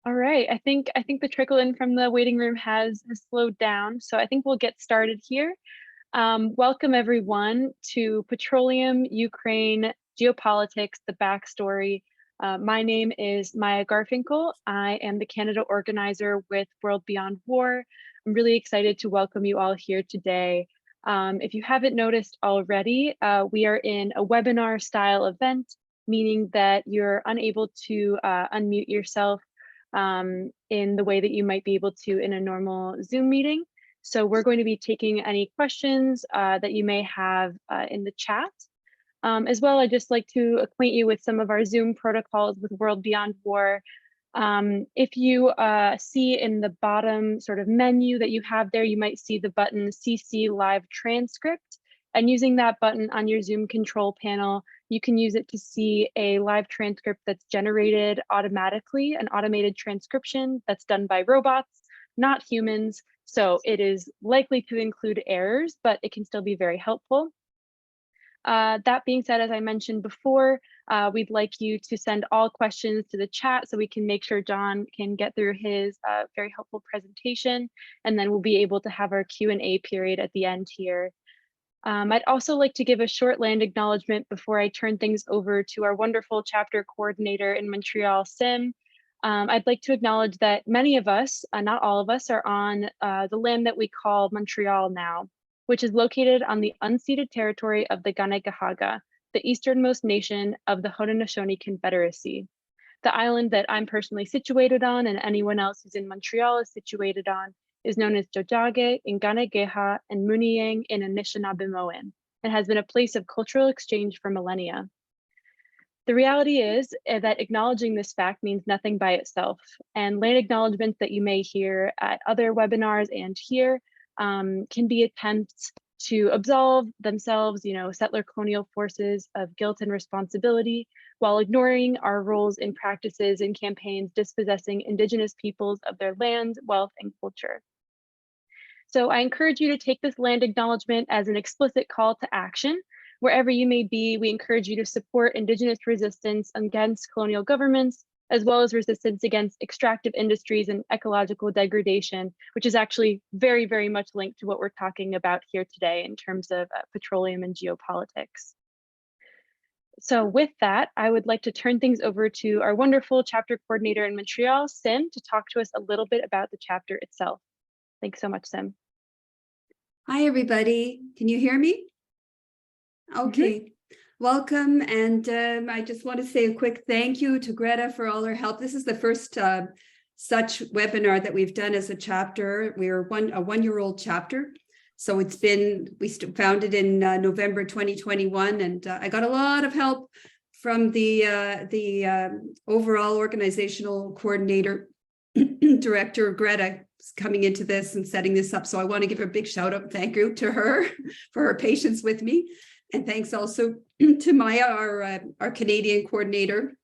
All right, I think the trickle in from the waiting room has slowed down, so I think we'll get started here. Welcome everyone to Petroleum, Ukraine, Geopolitics, the Backstory. My name is Maya Garfinkel. I am the Canada organizer with World Beyond War. I'm really excited to welcome you all here today. If you haven't noticed already, we are in a webinar style event, meaning that you're unable to unmute yourself in the way that you might be able to in a normal Zoom meeting. So we're going to be taking any questions that you may have in the chat. As well, I'd just like to acquaint you with some of our Zoom protocols with World Beyond War. If you see in the bottom sort of menu that you have there, you might see the button CC Live Transcript. And using that button on your Zoom control panel, you can use it to see a live transcript that's generated automatically, an automated transcription that's done by robots, not humans. So it is likely to include errors, but it can still be very helpful. That being said, as I mentioned before, we'd like you to send all questions to the chat so we can make sure John can get through his very helpful presentation, and then we'll be able to have our Q&A period at the end here. I'd also like to give a short land acknowledgement before I turn things over to our wonderful chapter coordinator in Montreal, Sim. I'd like to acknowledge that many of us, not all of us, are on the land that we call Montreal now, which is located on the unceded territory of the Ganegahaga, the easternmost nation of the Haudenosaunee Confederacy. The island that I'm personally situated on and anyone else who's in Montreal is situated on is known as Jojage in Ganegeha and Muniyang in Anishinaabemoan, and has been a place of cultural exchange for millennia. The reality is that acknowledging this fact means nothing by itself, and land acknowledgements that you may hear at other webinars and here can be attempts to absolve themselves, settler colonial forces of guilt and responsibility, while ignoring our roles in practices and campaigns dispossessing Indigenous peoples of their land, wealth, and culture. So I encourage you to take this land acknowledgement as an explicit call to action. Wherever you may be, we encourage you to support Indigenous resistance against colonial governments, as well as resistance against extractive industries and ecological degradation, which is actually very, very much linked to what we're talking about here today in terms of petroleum and geopolitics. So with that, I would like to turn things over to our wonderful chapter coordinator in Montreal, Sim, to talk to us a little bit about the chapter itself. Thanks so much, Sim. Hi, everybody. Can you hear me? Okay. Welcome. And I just want to say a quick thank you to Greta for all her help. This is the first such webinar that we've done as a chapter. We're a one-year-old chapter. So we founded in November 2021, and I got a lot of help from the overall organizational coordinator, director, Greta, coming into this and setting this up. So I want to give a big shout out and thank you to her for her patience with me. And thanks also to Maya, our Canadian coordinator,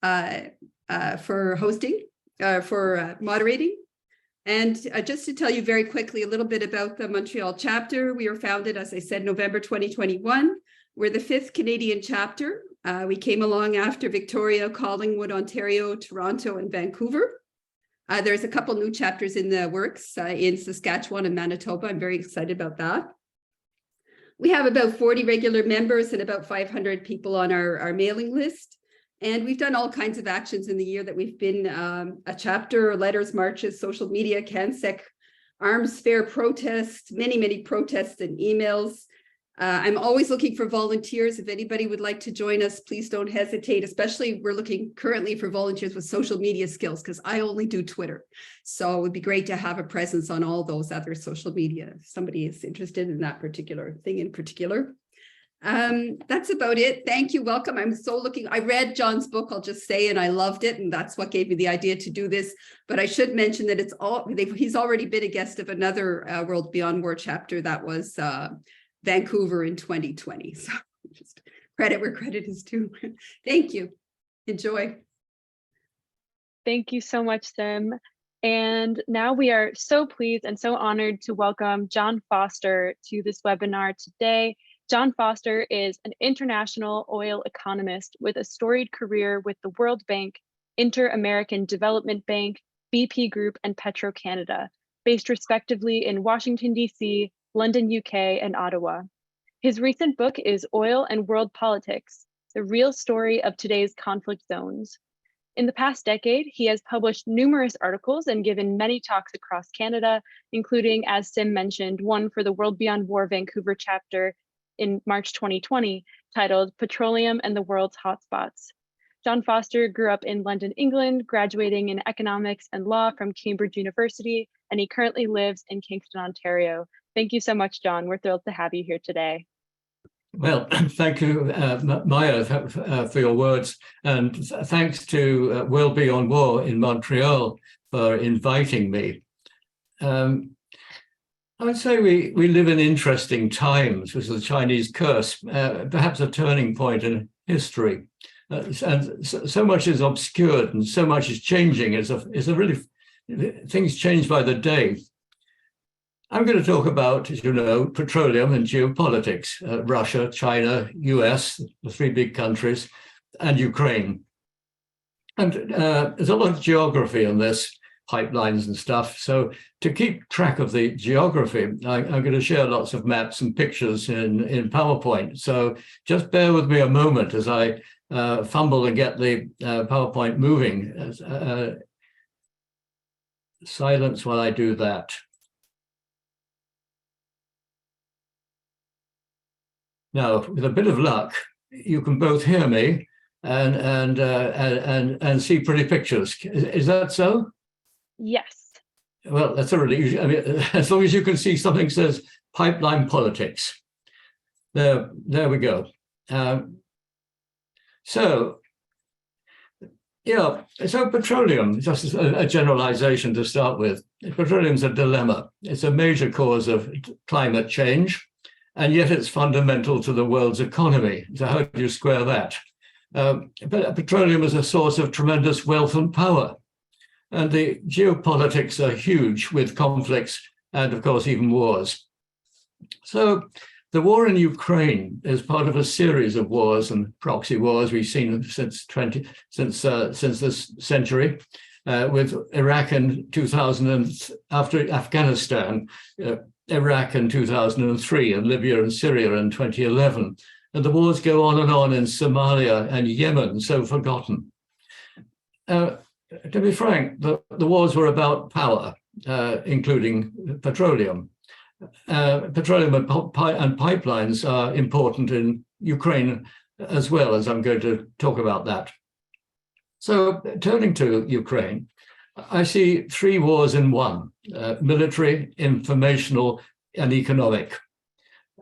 for hosting, for moderating. And just to tell you very quickly a little bit about the Montreal chapter, we were founded, as I said, November 2021. We're the 5th Canadian chapter. We came along after Victoria, Collingwood, Ontario, Toronto, and Vancouver. There's a couple new chapters in the works in Saskatchewan and Manitoba. I'm very excited about that. We have about 40 regular members and about 500 people on our mailing list. And we've done all kinds of actions in the year that we've been a chapter, letters, marches, social media, CanSec, arms fair protests, many, many protests and emails. I'm always looking for volunteers. If anybody would like to join us, please don't hesitate. Especially we're looking currently for volunteers with social media skills because I only do Twitter. So it would be great to have a presence on all those other social media if somebody is interested in that particular thing in particular. That's about it. Thank you. Welcome. I read John's book, I'll just say, and I loved it. And that's what gave me the idea to do this. But I should mention that he's already been a guest of another World Beyond War chapter that was Vancouver in 2020. So just credit where credit is due. Thank you. Enjoy. Thank you so much, Sim. And now we are so pleased and so honored to welcome John Foster to this webinar today. John Foster is an international oil economist with a storied career with the World Bank, Inter-American Development Bank, BP Group, and Petro-Canada, based respectively in Washington, D.C., London, UK, and Ottawa. His recent book is Oil and World Politics, the real story of today's conflict zones. In the past decade, he has published numerous articles and given many talks across Canada, including, as Sim mentioned, one for the World Beyond War Vancouver chapter in March 2020, titled Petroleum and the World's Hotspots. John Foster grew up in London, England, graduating in economics and law from Cambridge University, and he currently lives in Kingston, Ontario. Thank you so much, John. We're thrilled to have you here today. Well, thank you, Maya, for your words. And thanks to World Beyond War in Montreal for inviting me. I'd say we live in interesting times, which is the Chinese curse, perhaps a turning point in history. And so much is obscured and so much is changing. It's a really, things change by the day. I'm going to talk about, as you know, petroleum and geopolitics, Russia, China, US, the three big countries, and Ukraine. And there's a lot of geography in this, pipelines and stuff. So to keep track of the geography, I'm going to share lots of maps and pictures in PowerPoint. So just bear with me a moment as I fumble and get the PowerPoint moving. Silence while I do that. Now, with a bit of luck, you can both hear me and see pretty pictures. Is that so? Yes. Well, that's a relief. I mean, as long as you can see something says pipeline politics. There we go. So petroleum, just as a generalization to start with, petroleum's a dilemma. It's a major cause of climate change, and yet it's fundamental to the world's economy. So how do you square that? But petroleum is a source of tremendous wealth and power. And the geopolitics are huge with conflicts and, of course, even wars. So the war in Ukraine is part of a series of wars and proxy wars we've seen since this century, with Iraq in 2000, after Afghanistan, Iraq in 2003, and Libya and Syria in 2011. And the wars go on in Somalia and Yemen, so forgotten. To be frank, the wars were about power, including petroleum. Petroleum and pipelines are important in Ukraine as well, as I'm going to talk about that. So turning to Ukraine, I see three wars in one: military, informational, and economic.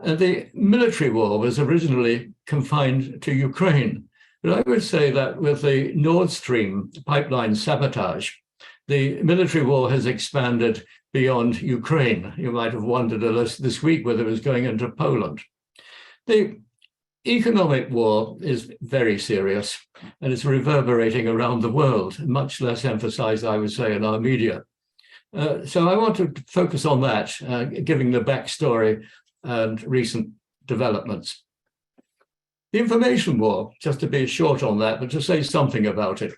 And the military war was originally confined to Ukraine. But I would say that with the Nord Stream pipeline sabotage, the military war has expanded beyond Ukraine. You might have wondered this week whether it was going into Poland. The economic war is very serious, and it's reverberating around the world, much less emphasized, I would say, in our media. So I want to focus on that, giving the backstory and recent developments. The information war, just to be short on that, but to say something about it,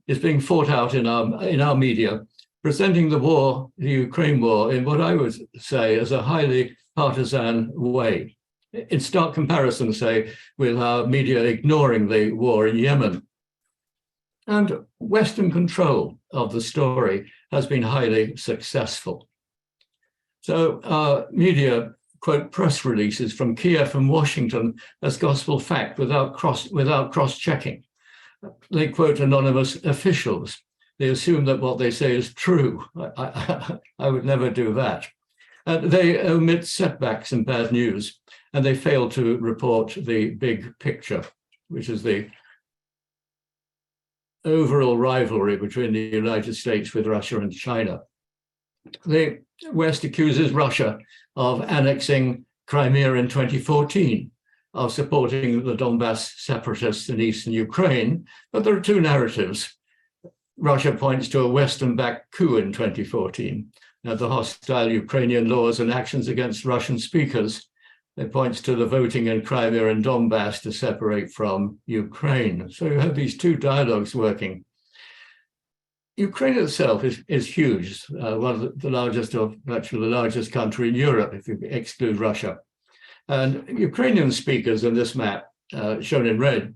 is being fought out in our media, presenting the war, the Ukraine war, in what I would say is a highly partisan way. In stark comparison, say, with our media ignoring the war in Yemen. And Western control of the story has been highly successful. So our media quote press releases from Kiev and Washington as gospel fact without cross-checking. They quote anonymous officials. They assume that what they say is true. I would never do that. They omit setbacks and bad news, and they fail to report the big picture, which is the overall rivalry between the United States with Russia and China. The West accuses Russia of annexing Crimea in 2014, of supporting the Donbass separatists in eastern Ukraine, but there are two narratives. Russia points to a Western-backed coup in 2014, the hostile Ukrainian laws and actions against Russian speakers. It points to the voting in Crimea and Donbass to separate from Ukraine. So you have these two dialogues working. Ukraine itself is huge, one of the largest, or actually the largest country in Europe, if you exclude Russia. And Ukrainian speakers in this map, shown in red,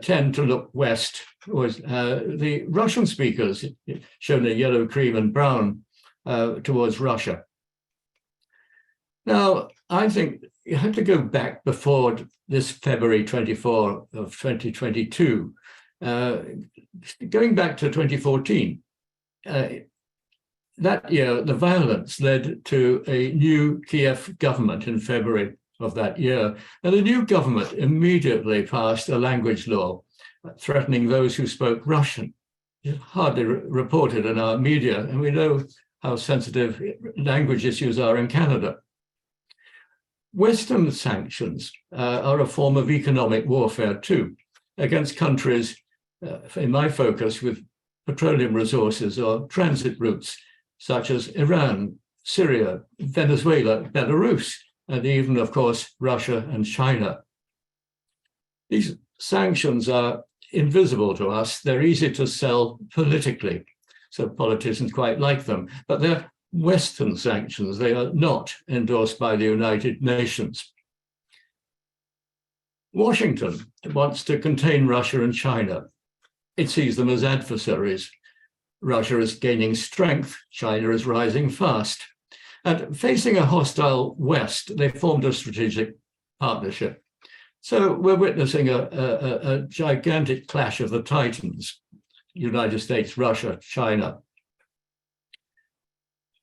tend to look west, whereas the Russian speakers, shown in yellow, cream, and brown, towards Russia. Now, I think you have to go back before this February 24 of 2022, going back to 2014. That year, the violence led to a new Kiev government in February of that year, and the new government immediately passed a language law threatening those who spoke Russian. It's hardly reported in our media, and we know how sensitive language issues are in Canada. Western sanctions are a form of economic warfare too, against countries, in my focus, with petroleum resources or transit routes, such as Iran, Syria, Venezuela, Belarus, and even, of course, Russia and China. These sanctions are invisible to us. They're easy to sell politically, so politicians quite like them, but they're Western sanctions. They are not endorsed by the United Nations. Washington wants to contain Russia and China. It sees them as adversaries. Russia is gaining strength, China is rising fast. And facing a hostile West, they formed a strategic partnership. So we're witnessing a gigantic clash of the titans, United States, Russia, China.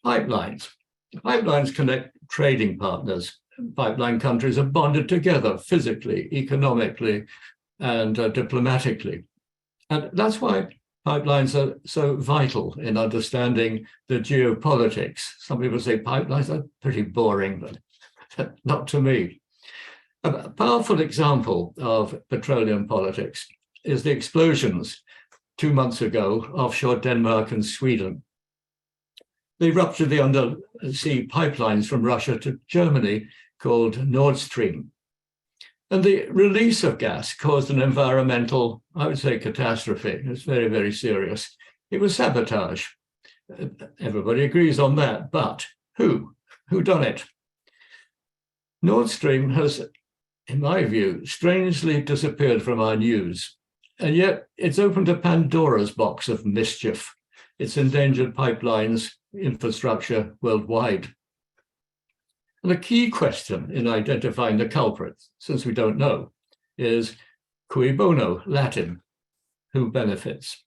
Pipelines. Pipelines connect trading partners. Pipeline countries are bonded together physically, economically, and diplomatically. And that's why pipelines are so vital in understanding the geopolitics. Some people say pipelines are pretty boring, but not to me. A powerful example of petroleum politics is the explosions 2 months ago offshore Denmark and Sweden. They ruptured the undersea pipelines from Russia to Germany called Nord Stream. And the release of gas caused an environmental, I would say, catastrophe. It's very, very serious. It was sabotage. Everybody agrees on that, but who? Who done it? Nord Stream has, in my view, strangely disappeared from our news. And yet it's opened a Pandora's box of mischief. It's endangered pipelines, infrastructure worldwide. And the key question in identifying the culprits, since we don't know, is cui bono, Latin, who benefits?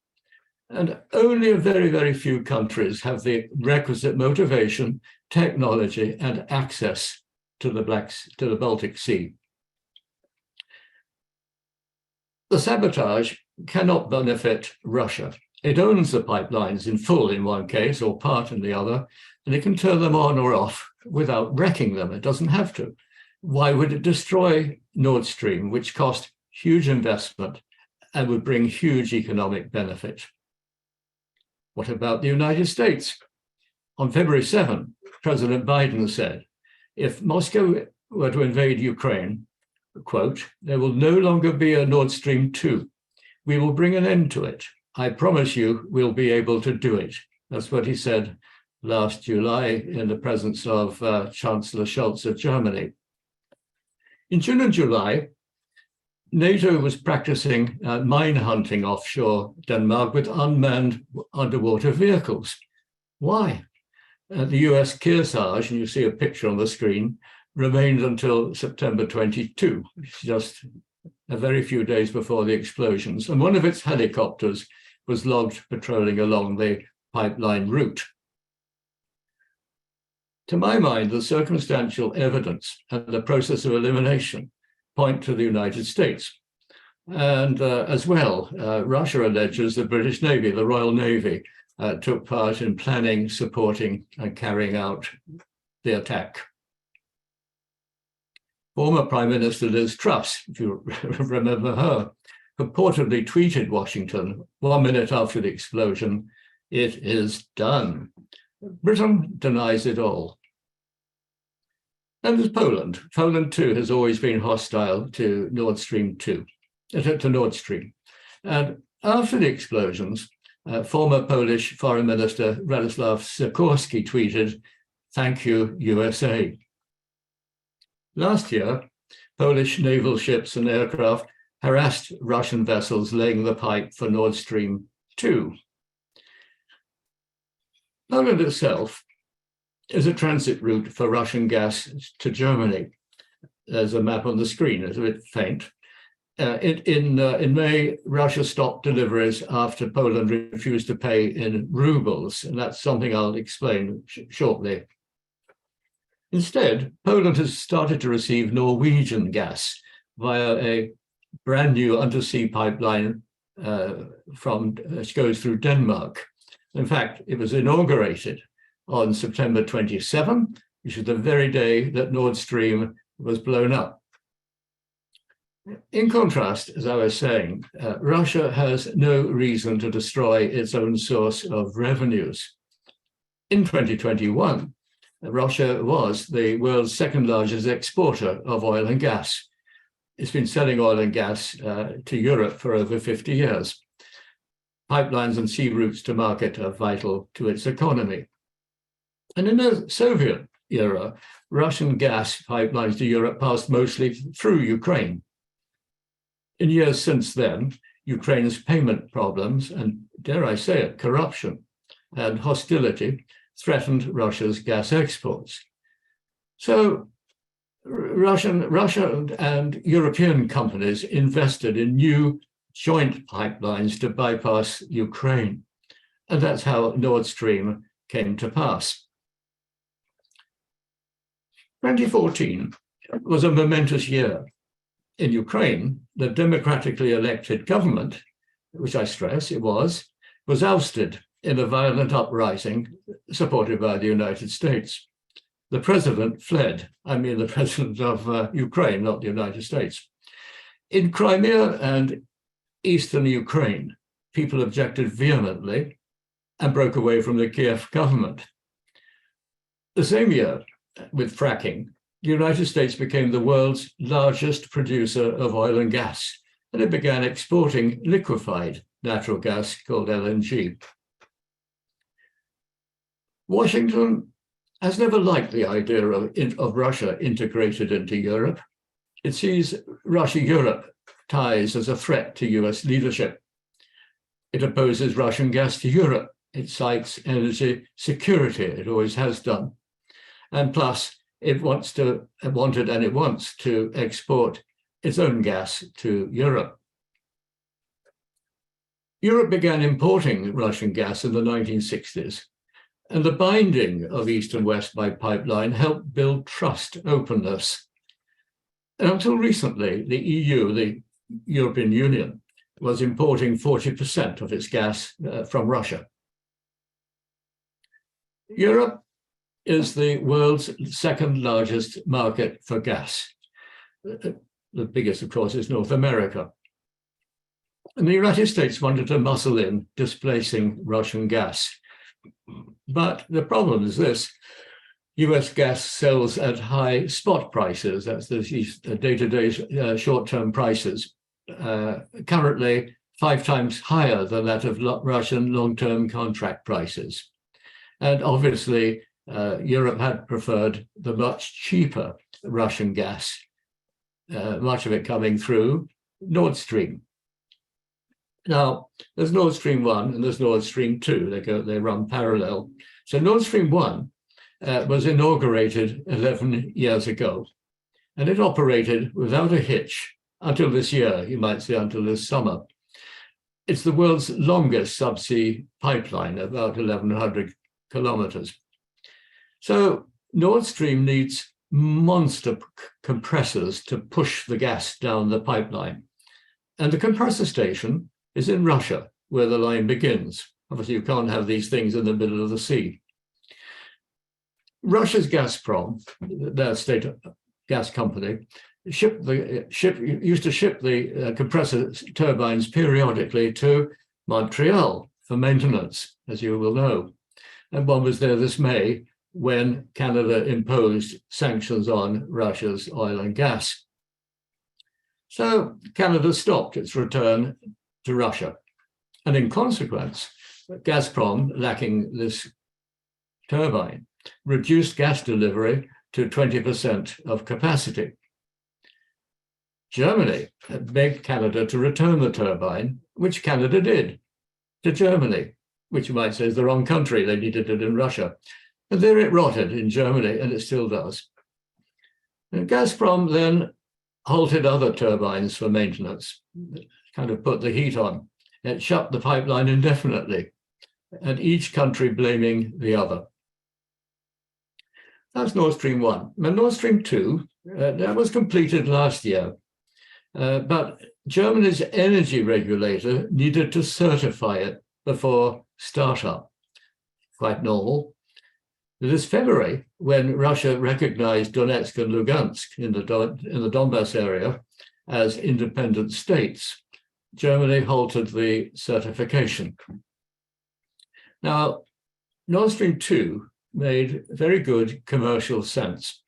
And only a very, very few countries have the requisite motivation, technology, and access to the Baltic Sea. The sabotage cannot benefit Russia. It owns the pipelines in full in one case or part in the other, and it can turn them on or off without wrecking them. It doesn't have to. Why would it destroy Nord Stream, which cost huge investment and would bring huge economic benefit? What about the United States? On February 7, President Biden said, if Moscow were to invade Ukraine, quote, there will no longer be a Nord Stream 2. We will bring an end to it. I promise you we'll be able to do it. That's what he said last July in the presence of Chancellor Scholz of Germany. In June and July, NATO was practicing mine hunting offshore Denmark with unmanned underwater vehicles. Why? The US Kearsarge, and you see a picture on the screen, remained until September 22, just a very few days before the explosions. And one of its helicopters was logged patrolling along the pipeline route. To my mind, the circumstantial evidence and the process of elimination point to the United States. And as well, Russia alleges the British Navy, the Royal Navy, took part in planning, supporting, and carrying out the attack. Former Prime Minister Liz Truss, if you remember her, purportedly tweeted Washington 1 minute after the explosion, "It is done." Britain denies it all. And there's Poland. Poland too has always been hostile to Nord Stream 2, to Nord Stream. And after the explosions, former Polish Foreign Minister Radosław Sikorski tweeted, "Thank you, USA." Last year, Polish naval ships and aircraft harassed Russian vessels laying the pipe for Nord Stream 2. Poland itself is a transit route for Russian gas to Germany. There's a map on the screen, it's a bit faint. In May, Russia stopped deliveries after Poland refused to pay in rubles, and that's something I'll explain shortly. Instead, Poland has started to receive Norwegian gas via a brand new undersea pipeline which goes through Denmark. In fact, it was inaugurated on September 27, which is the very day that Nord Stream was blown up. In contrast, as I was saying, Russia has no reason to destroy its own source of revenues. In 2021, Russia was the world's second largest exporter of oil and gas. It's been selling oil and gas to Europe for over 50 years. Pipelines and sea routes to market are vital to its economy. And in the Soviet era, Russian gas pipelines to Europe passed mostly through Ukraine. In years since then, Ukraine's payment problems and, dare I say it, corruption and hostility threatened Russia's gas exports. So Russia and European companies invested in new joint pipelines to bypass Ukraine. And that's how Nord Stream came to pass. 2014 was a momentous year. In Ukraine, the democratically elected government, which I stress it was ousted in a violent uprising supported by the United States. The president fled. I mean, the president of Ukraine, not the United States. In Crimea and eastern Ukraine, people objected vehemently and broke away from the Kiev government. The same year, with fracking, the United States became the world's largest producer of oil and gas, and it began exporting liquefied natural gas called LNG. Washington has never liked the idea of Russia integrated into Europe. It sees Russia-Europe ties as a threat to US leadership. It opposes Russian gas to Europe. It cites energy security, it always has done. And plus, it wants to export its own gas to Europe. Europe began importing Russian gas in the 1960s, and the binding of East and West by pipeline helped build trust, openness. And until recently, the EU, the European Union, was importing 40% of its gas from Russia. Europe is the world's second largest market for gas. The biggest, of course, is North America. And the United States wanted to muscle in displacing Russian gas. But the problem is this: US gas sells at high spot prices, that's the day-to-day short-term prices, currently 5 times higher than that of Russian long-term contract prices. And obviously, Europe had preferred the much cheaper Russian gas, much of it coming through Nord Stream. Now, there's Nord Stream 1 and there's Nord Stream 2. They run parallel. So Nord Stream 1 was inaugurated 11 years ago, and it operated without a hitch until this year, you might say until this summer. It's the world's longest subsea pipeline, about 1,100 kilometers. So Nord Stream needs monster compressors to push the gas down the pipeline. And the compressor station is in Russia, where the line begins. Obviously, you can't have these things in the middle of the sea. Russia's Gazprom, their state gas company, used to ship the compressor turbines periodically to Montreal for maintenance, as you will know. And one was there this May when Canada imposed sanctions on Russia's oil and gas. So Canada stopped its return to Russia. And in consequence, Gazprom, lacking this turbine, reduced gas delivery to 20% of capacity. Germany had begged Canada to return the turbine, which Canada did, to Germany, which you might say is the wrong country. They needed it in Russia. And there it rotted in Germany, and it still does. And Gazprom then halted other turbines for maintenance, kind of put the heat on. It shut the pipeline indefinitely, and each country blaming the other. That's Nord Stream 1. And Nord Stream 2, that was completed last year. But Germany's energy regulator needed to certify it before startup. Quite normal. This February, when Russia recognized Donetsk and Lugansk in the Donbass area as independent states, Germany halted the certification. Now, Nord Stream 2 made very good commercial sense.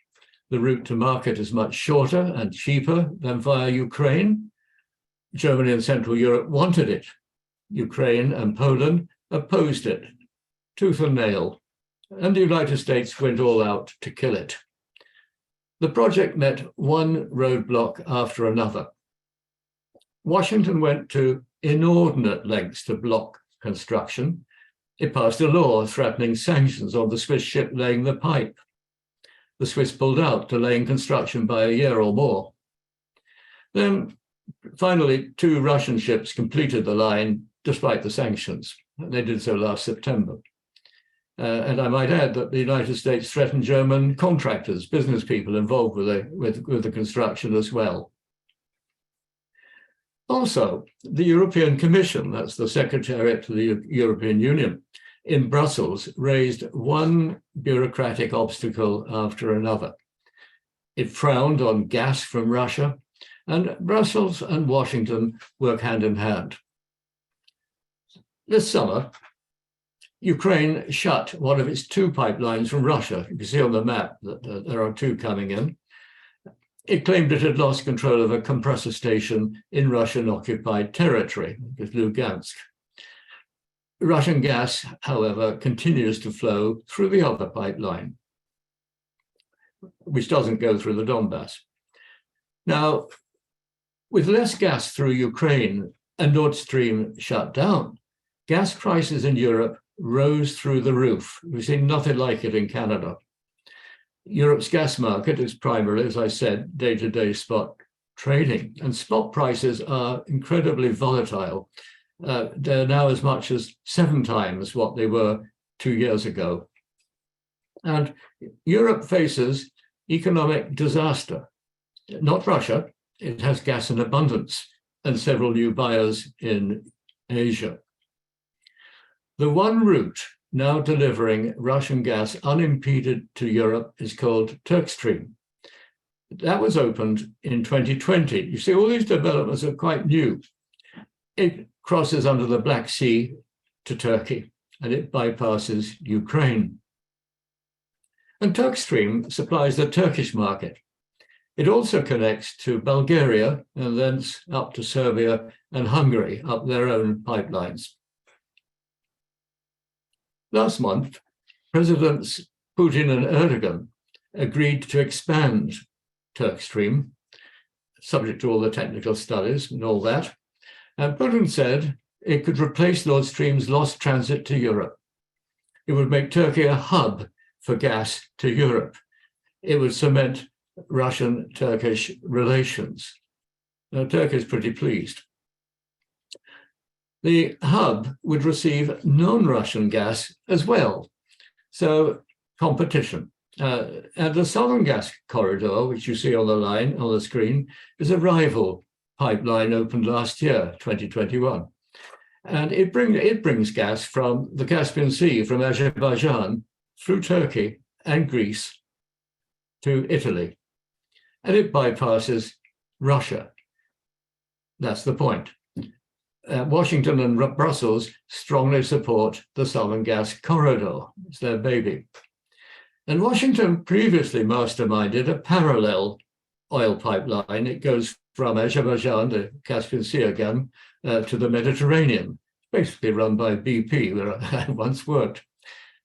The route to market is much shorter and cheaper than via Ukraine. Germany and Central Europe wanted it. Ukraine and Poland opposed it, tooth and nail, and the United States went all out to kill it. The project met one roadblock after another. Washington went to inordinate lengths to block construction. It passed a law threatening sanctions on the Swiss ship laying the pipe. The Swiss pulled out, delaying construction by a year or more. Then, finally, 2 Russian ships completed the line despite the sanctions. They did so last September. And I might add that the United States threatened German contractors, business people involved with the construction as well. Also, the European Commission, that's the Secretariat to the European Union, in Brussels raised one bureaucratic obstacle after another. It frowned on gas from Russia, and Brussels and Washington work hand in hand. This summer, Ukraine shut one of its 2 pipelines from Russia. You can see on the map that there are 2 coming in. It claimed it had lost control of a compressor station in Russian-occupied territory, Lugansk. Russian gas, however, continues to flow through the other pipeline, which doesn't go through the Donbass. Now, with less gas through Ukraine and Nord Stream shut down, gas prices in Europe rose through the roof. We've seen nothing like it in Canada. Europe's gas market is primarily, as I said, day-to-day spot trading, and spot prices are incredibly volatile. They're now as much as 7 times what they were 2 years ago. And Europe faces economic disaster. Not Russia, it has gas in abundance and several new buyers in Asia. The one route now delivering Russian gas unimpeded to Europe is called TurkStream. That was opened in 2020. You see, all these developments are quite new. It crosses under the Black Sea to Turkey, and it bypasses Ukraine. And TurkStream supplies the Turkish market. It also connects to Bulgaria and then up to Serbia and Hungary up their own pipelines. Last month, Presidents Putin and Erdogan agreed to expand TurkStream, subject to all the technical studies and all that. And Putin said it could replace Nord Stream's lost transit to Europe. It would make Turkey a hub for gas to Europe. It would cement Russian-Turkish relations. Now, Turkey is pretty pleased. The hub would receive non-Russian gas as well. So competition. And the Southern Gas Corridor, which you see on the line, on the screen, is a rival pipeline opened last year, 2021. And it brings gas from the Caspian Sea, from Azerbaijan, through Turkey and Greece to Italy. And it bypasses Russia. That's the point. Washington and Brussels strongly support the Southern Gas Corridor. It's their baby. And Washington previously masterminded a parallel oil pipeline. It goes from Azerbaijan, the Caspian Sea again, to the Mediterranean. basically run by BP, where I once worked.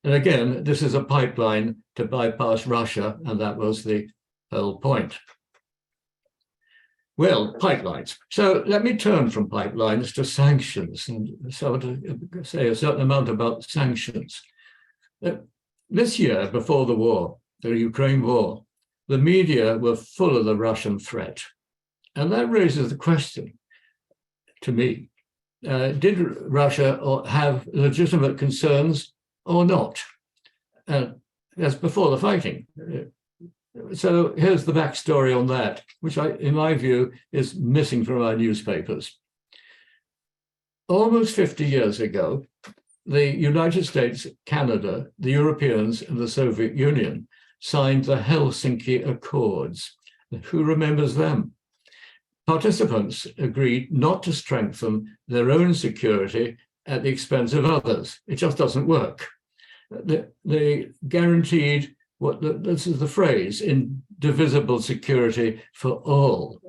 And again, this is a pipeline to bypass Russia, and that was the whole point. Well, pipelines. So let me turn from pipelines to sanctions, and so to say a certain amount about sanctions. This year, before the war, the Ukraine war, the media were full of the Russian threat. And that raises the question to me, did Russia have legitimate concerns or not? That's before the fighting. So here's the backstory on that, which in my view, is missing from our newspapers. Almost 50 years ago, the United States, Canada, the Europeans, and the Soviet Union signed the Helsinki Accords. Who remembers them? Participants agreed not to strengthen their own security at the expense of others. It just doesn't work. They guaranteed this is the phrase, indivisible security for all.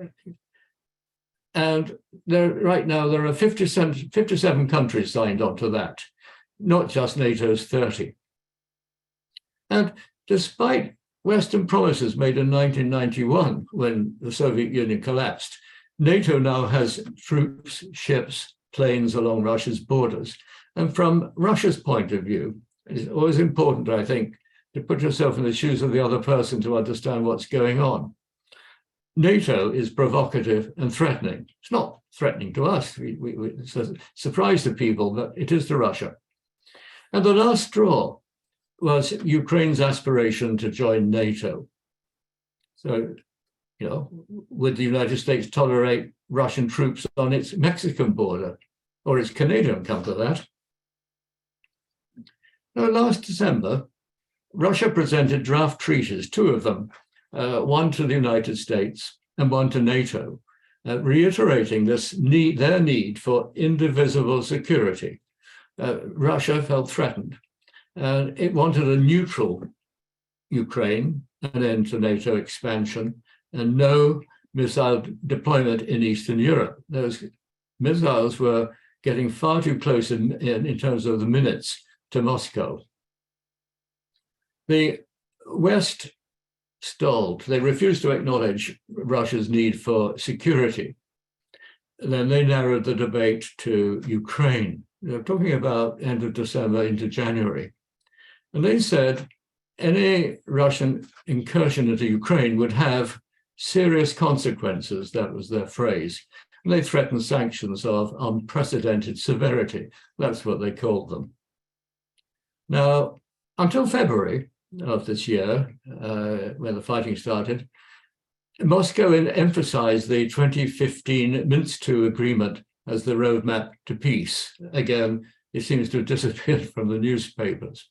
And right now there are 57 countries signed on to that, not just NATO's 30. And despite Western promises made in 1991 when the Soviet Union collapsed, NATO now has troops, ships, planes along Russia's borders. And from Russia's point of view, it's always important, I think, to put yourself in the shoes of the other person to understand what's going on. NATO is provocative and threatening. It's not threatening to us. It's a surprise to people, but it is to Russia. And the last straw was Ukraine's aspiration to join NATO. So, would the United States tolerate Russian troops on its Mexican border, or its Canadian come to that? Now, last December, Russia presented draft treaties, two of them, one to the United States and one to NATO, reiterating their need for indivisible security. Russia felt threatened, and it wanted a neutral Ukraine, an end to NATO expansion, and no missile deployment in Eastern Europe. Those missiles were getting far too close in terms of the minutes to Moscow. The West stalled. They refused to acknowledge Russia's need for security. And then they narrowed the debate to Ukraine. They're talking about end of December into January. And they said any Russian incursion into Ukraine would have serious consequences. That was their phrase. And they threatened sanctions of unprecedented severity. That's what they called them. Now, until February of this year, when the fighting started, Moscow emphasized the 2015 Minsk II agreement as the roadmap to peace. Again, it seems to have disappeared from the newspapers.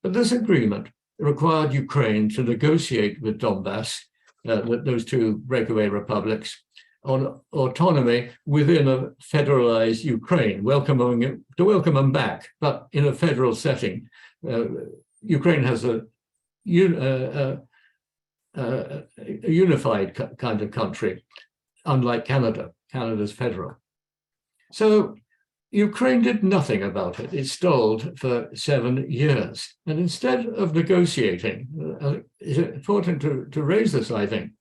But this agreement required Ukraine to negotiate with Donbass, those two breakaway republics, on autonomy within a federalized Ukraine, to welcome them back, but in a federal setting. Ukraine has a unified kind of country, unlike Canada. Canada's federal. So Ukraine did nothing about it. It stalled for 7 years. And instead of negotiating, it's important to raise this, I think,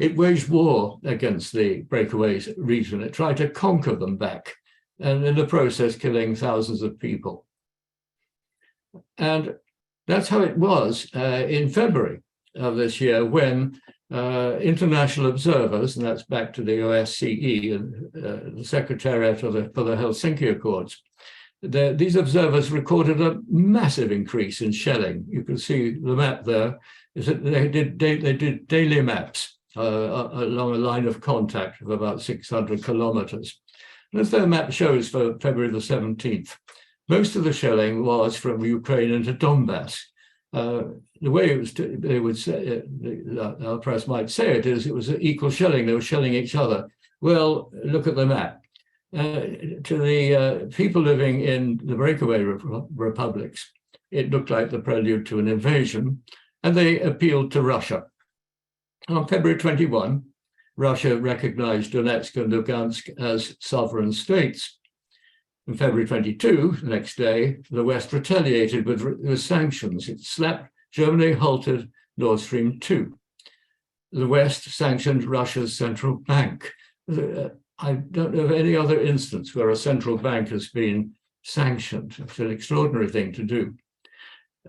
it waged war against the breakaway region. It tried to conquer them back, and in the process, killing thousands of people. And that's how it was in February of this year when international observers, and that's back to the OSCE and the Secretariat for the Helsinki Accords, these observers recorded a massive increase in shelling. You can see the map there. They did daily maps along a line of contact of about 600 kilometers. And as their map shows for February the 17th, most of the shelling was from Ukraine into Donbass. The way it was, they would say, our press might say it was equal shelling. They were shelling each other. Well, look at the map. To the people living in the breakaway republics, it looked like the prelude to an invasion, and they appealed to Russia. On February 21, Russia recognized Donetsk and Lugansk as sovereign states. On February 22, the next day, the West retaliated with sanctions. It slapped Germany, halted Nord Stream 2. The West sanctioned Russia's central bank. I don't know of any other instance where a central bank has been sanctioned. It's an extraordinary thing to do.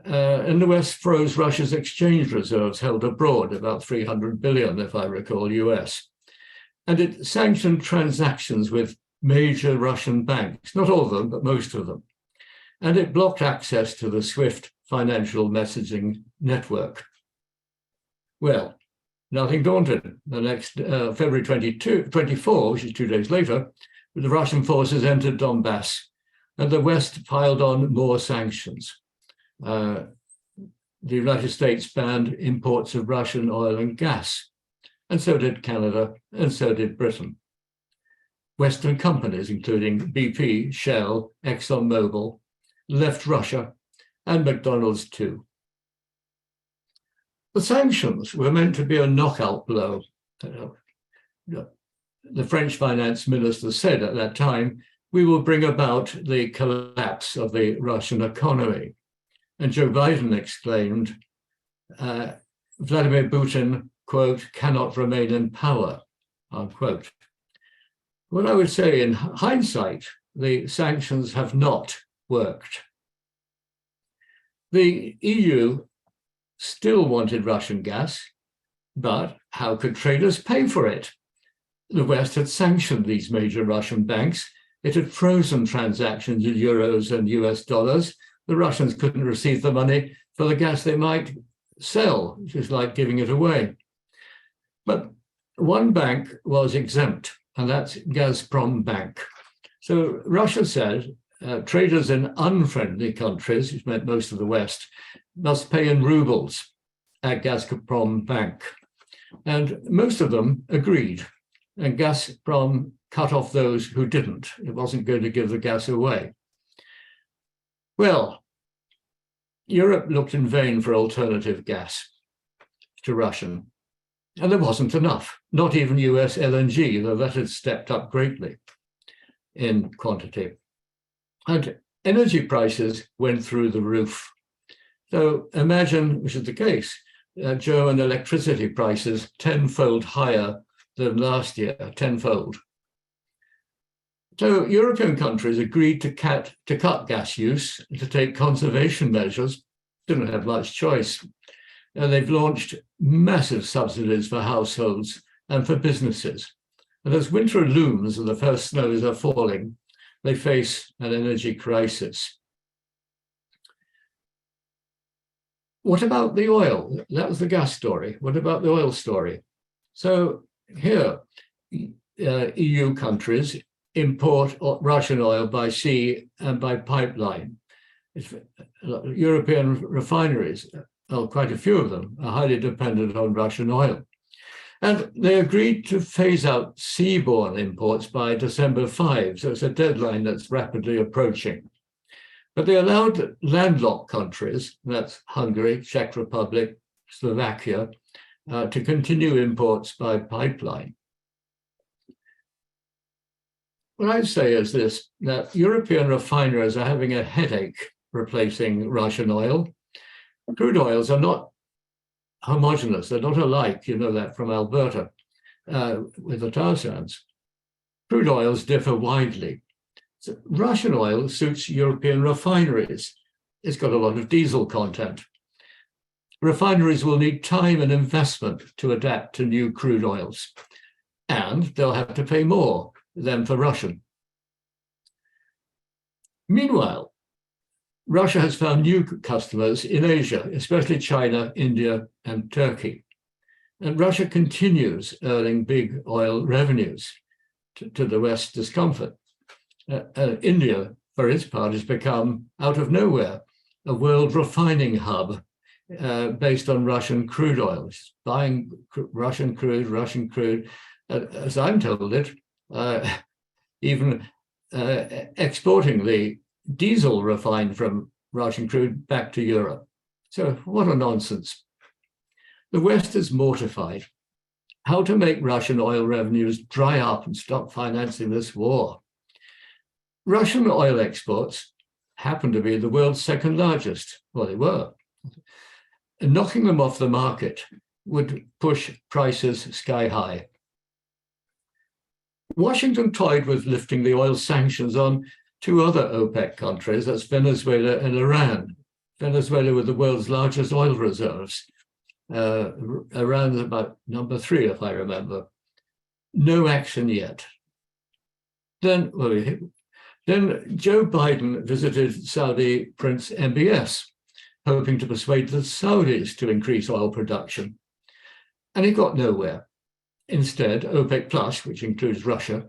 And the West froze Russia's exchange reserves held abroad, about 300 billion, if I recall, US. And it sanctioned transactions with major Russian banks, not all of them, but most of them. And it blocked access to the SWIFT financial messaging network. Well, nothing daunted. The next February 24, which is 2 days later, the Russian forces entered Donbass, and the West piled on more sanctions. The United States banned imports of Russian oil and gas, and so did Canada, and so did Britain. Western companies, including BP, Shell, ExxonMobil, left Russia, and McDonald's too. The sanctions were meant to be a knockout blow. The French finance minister said at that time, "We will bring about the collapse of the Russian economy." And Joe Biden exclaimed, Vladimir Putin, quote, "cannot remain in power," unquote. What I would say in hindsight, the sanctions have not worked. The EU still wanted Russian gas, but how could traders pay for it? The West had sanctioned these major Russian banks. It had frozen transactions in euros and US dollars. The Russians couldn't receive the money for the gas they might sell, which is like giving it away. But one bank was exempt, and that's Gazprom Bank. So Russia said traders in unfriendly countries, which meant most of the West, must pay in rubles at Gazprom Bank. And most of them agreed. And Gazprom cut off those who didn't. It wasn't going to give the gas away. Well, Europe looked in vain for alternative gas to Russian. And there wasn't enough, not even US LNG, though that had stepped up greatly in quantity. And energy prices went through the roof. So imagine, which is the case, German electricity prices tenfold higher than last year, tenfold. So European countries agreed to cut gas use, to take conservation measures, didn't have much choice. And they've launched massive subsidies for households and for businesses. And as winter looms and the first snows are falling, they face an energy crisis. What about the oil? That was the gas story. What about the oil story? So here, EU countries import Russian oil by sea and by pipeline. European refineries, well, quite a few of them, are highly dependent on Russian oil. And they agreed to phase out seaborne imports by December 5, so it's a deadline that's rapidly approaching. But they allowed landlocked countries, that's Hungary, Czech Republic, Slovakia, to continue imports by pipeline. What I'd say is this, that European refiners are having a headache replacing Russian oil. Crude oils are not homogeneous, they're not alike, you know that from Alberta with the tar sands. Crude oils differ widely. So Russian oil suits European refineries. It's got a lot of diesel content. Refineries will need time and investment to adapt to new crude oils, and they'll have to pay more than for Russian. Meanwhile, Russia has found new customers in Asia, especially China, India, and Turkey. And Russia continues earning big oil revenues to the West's discomfort. India, for its part, has become, out of nowhere, a world refining hub based on Russian crude oil. It's buying Russian crude, as I'm told it, even exporting the diesel refined from Russian crude back to Europe. So what a nonsense. The West is mortified. How to make Russian oil revenues dry up and stop financing this war? Russian oil exports happen to be the world's second largest. Well, they were. And knocking them off the market would push prices sky high. Washington toyed with lifting the oil sanctions on two other OPEC countries, that's Venezuela and Iran. Venezuela with the world's largest oil reserves. Iran is about number 3, if I remember. No action yet. Then Joe Biden visited Saudi Prince MBS, hoping to persuade the Saudis to increase oil production. And he got nowhere. Instead, OPEC Plus, which includes Russia,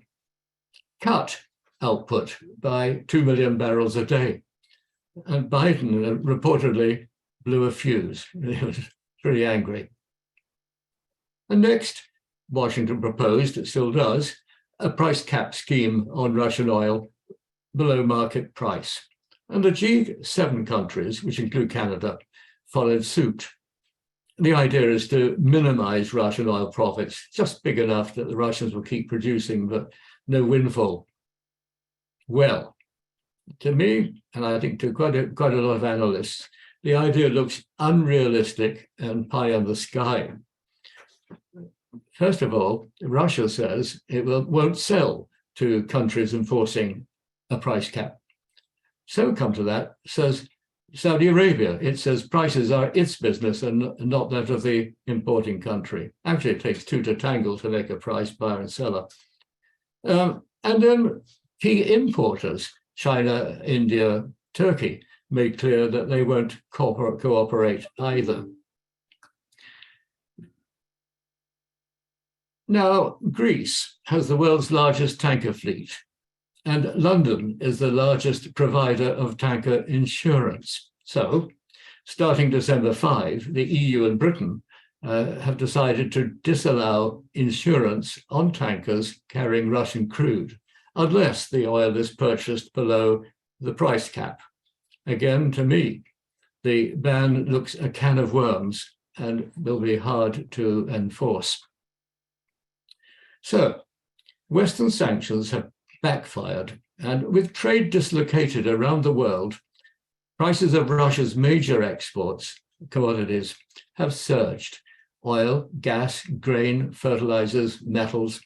cut output by 2 million barrels a day. And Biden reportedly blew a fuse. He was pretty angry. And next, Washington proposed, it still does, a price cap scheme on Russian oil below market price. And the G7 countries, which include Canada, followed suit. The idea is to minimize Russian oil profits, just big enough that the Russians will keep producing, but no windfall. Well, to me, and I think to quite a lot of analysts, the idea looks unrealistic and pie in the sky. First of all, Russia says it won't sell to countries enforcing a price cap. So come to that, says Saudi Arabia. It says prices are its business and not that of the importing country. Actually, it takes two to tangle to make a price, buyer and seller. And then key importers, China, India, Turkey, made clear that they won't cooperate either. Now, Greece has the world's largest tanker fleet, and London is the largest provider of tanker insurance. So, starting December 5, the EU and Britain have decided to disallow insurance on tankers carrying Russian crude, unless the oil is purchased below the price cap. Again, to me, the ban looks a can of worms and will be hard to enforce. So, Western sanctions have backfired, and with trade dislocated around the world, prices of Russia's major exports, commodities, have surged. Oil, gas, grain, fertilizers, metals,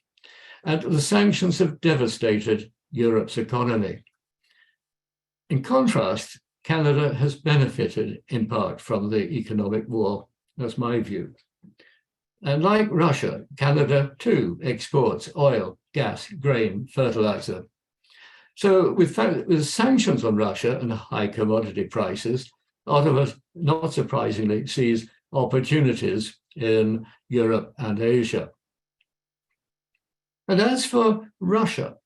and the sanctions have devastated Europe's economy. In contrast, Canada has benefited in part from the economic war. That's my view. And like Russia, Canada too exports oil, gas, grain, fertilizer. So with sanctions on Russia and high commodity prices, Ottawa, not surprisingly, sees opportunities in Europe and Asia. And as for Russia,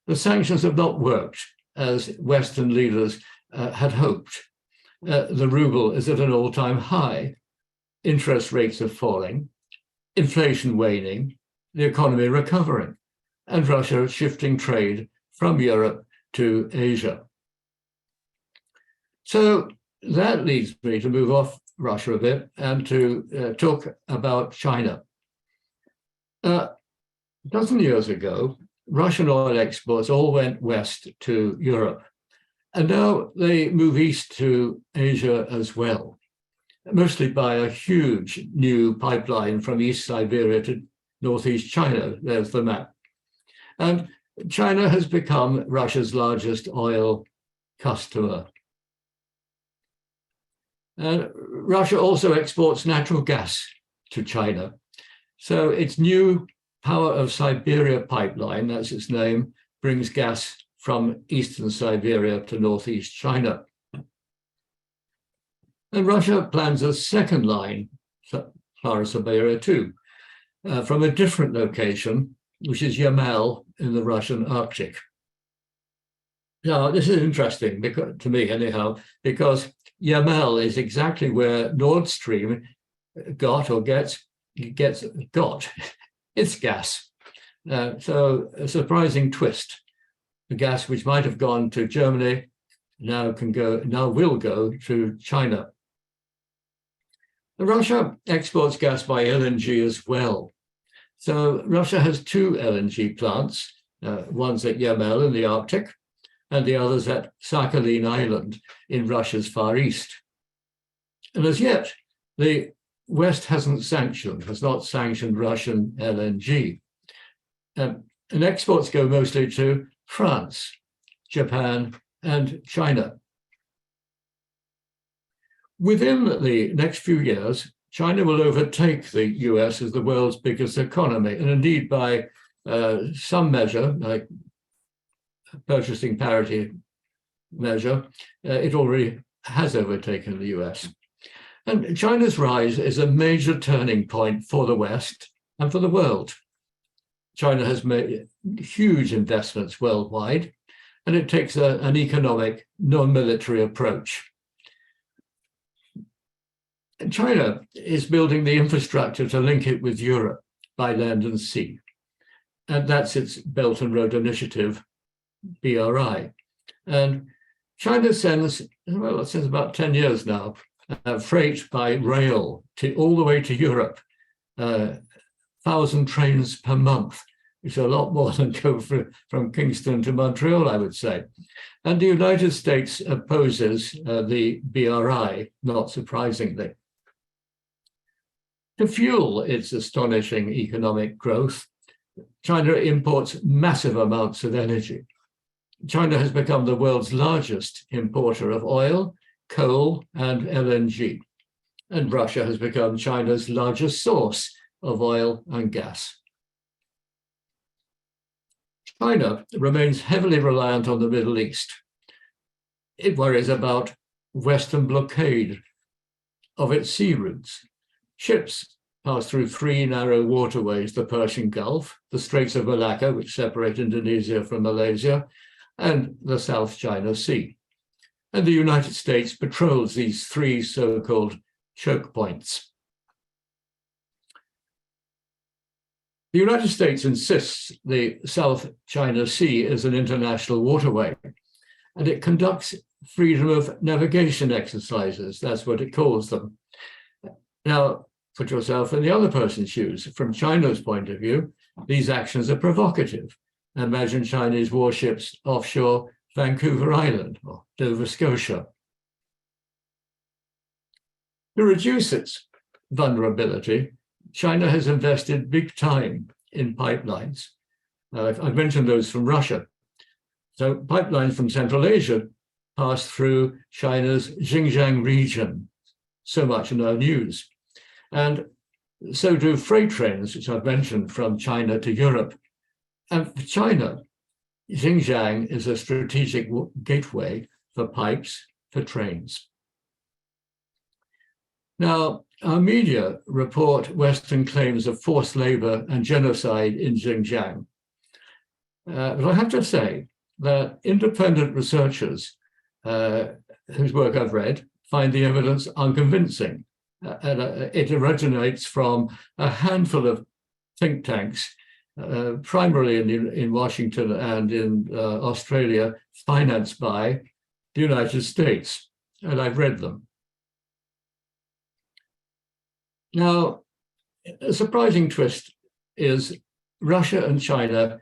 the sanctions have not worked as Western leaders had hoped. The ruble is at an all-time high, interest rates are falling, inflation waning, the economy recovering, and Russia shifting trade from Europe to Asia. So that leads me to move off Russia a bit and to talk about China. A dozen years ago, Russian oil exports all went west to Europe, and now they move east to Asia as well, mostly by a huge new pipeline from East Siberia to Northeast China. There's the map. And China has become Russia's largest oil customer. And Russia also exports natural gas to China. So its new Power of Siberia pipeline, that's its name, brings gas from Eastern Siberia to Northeast China. And Russia plans a second line, Power of Siberia too, from a different location, which is Yamal in the Russian Arctic. Now, this is interesting to me anyhow, because Yamal is exactly where Nord Stream got its gas. So a surprising twist. The gas which might have gone to Germany now will go to China. Russia exports gas by LNG as well. So Russia has two LNG plants, one's at Yamal in the Arctic, and the others at Sakhalin Island in Russia's Far East. And as yet, the West has not sanctioned Russian LNG. And exports go mostly to France, Japan, and China. Within the next few years, China will overtake the US as the world's biggest economy, and indeed by some measure, like purchasing parity measure, it already has overtaken the US. And China's rise is a major turning point for the West and for the world. China has made huge investments worldwide, and it takes an economic, non-military approach. And China is building the infrastructure to link it with Europe by land and sea. And that's its Belt and Road Initiative, BRI. And China sends about 10 years now, freight by rail all the way to Europe, 1,000 trains per month, which are a lot more than go from Kingston to Montreal, I would say. And the United States opposes the BRI, not surprisingly. To fuel its astonishing economic growth, China imports massive amounts of energy. China has become the world's largest importer of oil, coal, and LNG. And Russia has become China's largest source of oil and gas. China remains heavily reliant on the Middle East. It worries about Western blockade of its sea routes. Ships pass through 3 narrow waterways, the Persian Gulf, the Straits of Malacca, which separate Indonesia from Malaysia, and the South China Sea. And the United States patrols these 3 so-called choke points. The United States insists the South China Sea is an international waterway, and it conducts freedom of navigation exercises. That's what it calls them. Now, put yourself in the other person's shoes. From China's point of view, these actions are provocative. Imagine Chinese warships offshore Vancouver Island or Nova Scotia. To reduce its vulnerability, China has invested big time in pipelines. I've mentioned those from Russia. So pipelines from Central Asia pass through China's Xinjiang region, so much in our news. And so do freight trains, which I've mentioned, from China to Europe. And for China, Xinjiang is a strategic gateway for pipes, for trains. Now, our media report Western claims of forced labor and genocide in Xinjiang. But I have to say that independent researchers whose work I've read find the evidence unconvincing. And it originates from a handful of think tanks, primarily in Washington and in Australia, financed by the United States, and I've read them. Now, a surprising twist is Russia and China,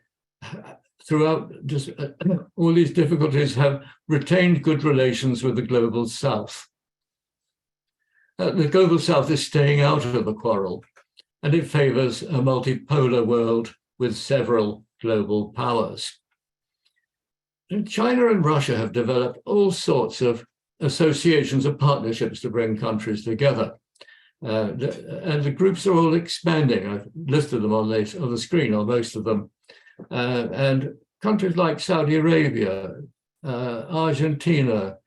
throughout just all these difficulties, have retained good relations with the global South. The global South is staying out of the quarrel, and it favors a multipolar world with several global powers. And China and Russia have developed all sorts of associations and partnerships to bring countries together. And the groups are all expanding. I've listed them on the screen, or most of them. And countries like Saudi Arabia, Argentina,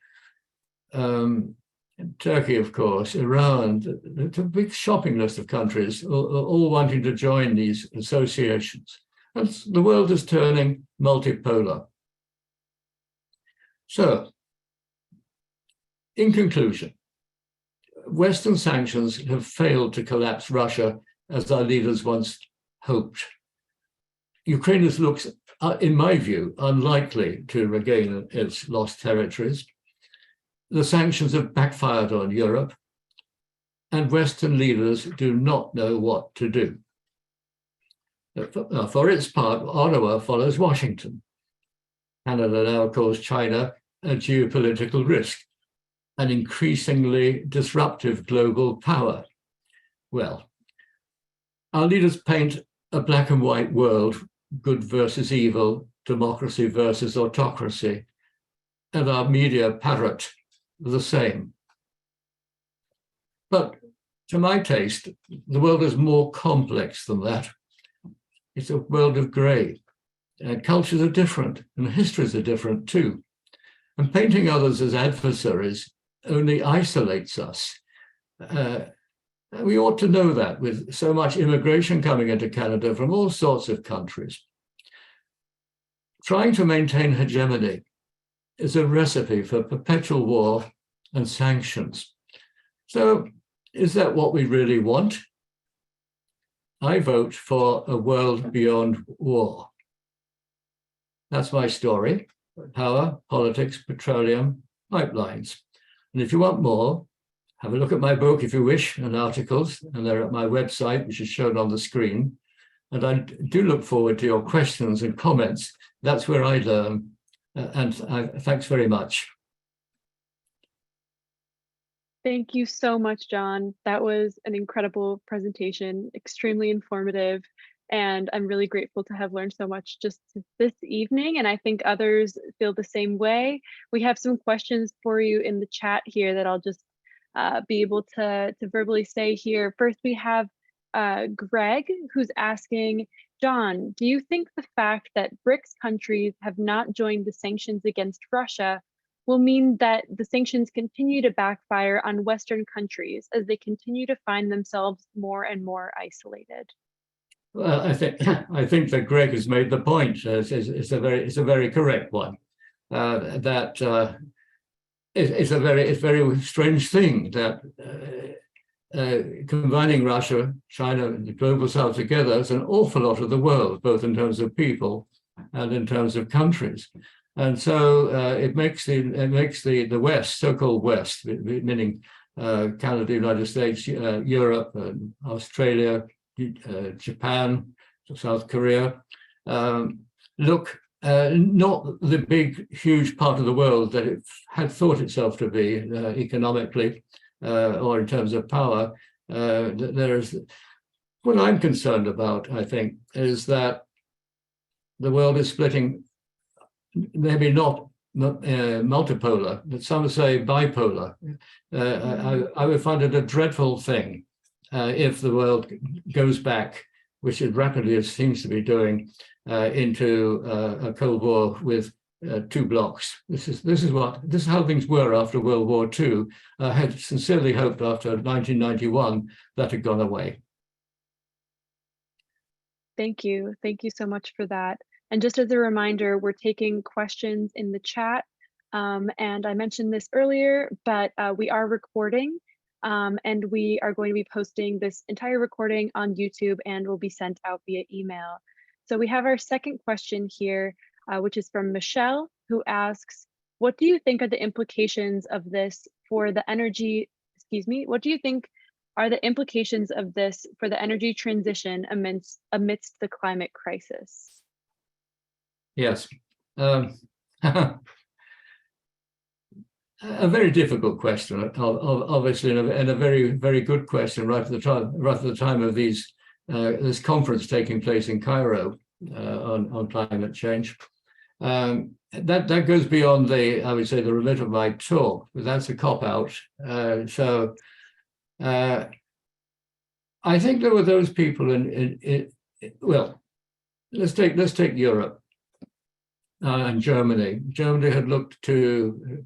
Turkey, of course, Iran, it's a big shopping list of countries, all wanting to join these associations. And the world is turning multipolar. So, in conclusion, Western sanctions have failed to collapse Russia as our leaders once hoped. Ukraine looks, in my view, unlikely to regain its lost territories. The sanctions have backfired on Europe, and Western leaders do not know what to do. For its part, Ottawa follows Washington. Canada now calls China a geopolitical risk, an increasingly disruptive global power. Well, our leaders paint a black and white world, good versus evil, democracy versus autocracy, and our media parrot the same. But to my taste, the world is more complex than that. It's a world of grey. And cultures are different, and histories are different too. And painting others as adversaries only isolates us. We ought to know that with so much immigration coming into Canada from all sorts of countries. Trying to maintain hegemony is a recipe for perpetual war and sanctions. So is that what we really want? I vote for a world beyond war. That's my story: power, politics, petroleum, pipelines. And if you want more, have a look at my book if you wish, and articles, and they're at my website, which is shown on the screen. And I do look forward to your questions and comments. That's where I learn. Thanks very much. Thank you so much, John. That was an incredible presentation, extremely informative, and I'm really grateful to have learned so much just this evening, and I think others feel the same way. We have some questions for you in the chat here that I'll just be able to verbally say here. First, we have Greg, who's asking, John, do you think the fact that BRICS countries have not joined the sanctions against Russia will mean that the sanctions continue to backfire on Western countries as they continue to find themselves more and more isolated? Well, I think that Greg has made the point. It's a very correct one. It's a very strange thing that combining Russia, China, and the global South together is an awful lot of the world, both in terms of people and in terms of countries. And so it makes the West, so-called West, meaning Canada, United States, Europe, Australia, Japan, South Korea, look not the big, huge part of the world that it had thought itself to be economically or in terms of power. What I'm concerned about, I think, is that the world is splitting, maybe not multipolar, but some say bipolar. I would find it a dreadful thing if the world goes back, which it rapidly seems to be doing, into a Cold War with two blocks. This is how things were after World War II. I had sincerely hoped after 1991 that had gone away. Thank you. Thank you so much for that. And just as a reminder, we're taking questions in the chat. And I mentioned this earlier, but we are recording and we are going to be posting this entire recording on YouTube and will be sent out via email. So we have our second question here, which is from Michelle, who asks, what do you think are the implications of this for the energy, what do you think are the implications of this for the energy transition amidst the climate crisis? Yes. A very difficult question, obviously, and a very, very good question right at the time of this conference taking place in Cairo on climate change. That goes beyond I would say, the remit of my talk, but that's a cop-out. So I think there were those people well, let's take Europe and Germany. Germany had looked to,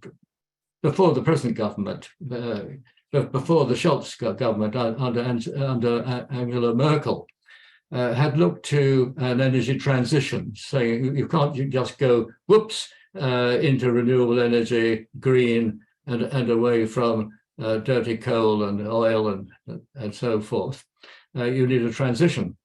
before the present government, before the Scholz government under Angela Merkel, had looked to an energy transition, saying you can't just go whoops into renewable energy, green, and away from dirty coal and oil and so forth. You need a transition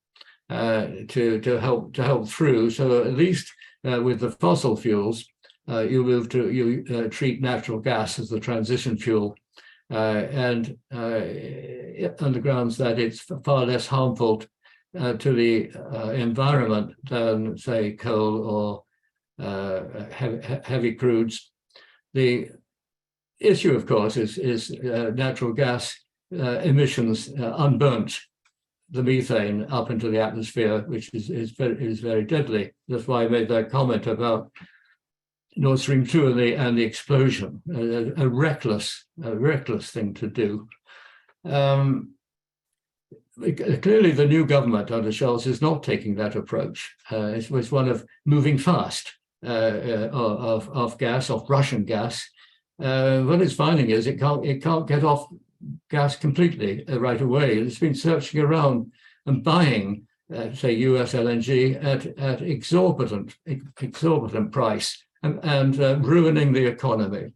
to help through. So at least with the fossil fuels, you treat natural gas as the transition fuel, and on the grounds that it's far less harmful to the environment than, say, coal heavy crudes. The issue, of course, is natural gas emissions unburnt the methane up into the atmosphere, which is very deadly. That's why I made that comment about Nord Stream 2 and the explosion, a reckless thing to do. Clearly, the new government under Scholz is not taking that approach. It's one of moving fast of gas, of Russian gas. What it's finding is it can't get off gas completely right away. It's been searching around and buying, say, US LNG at exorbitant price and ruining the economy.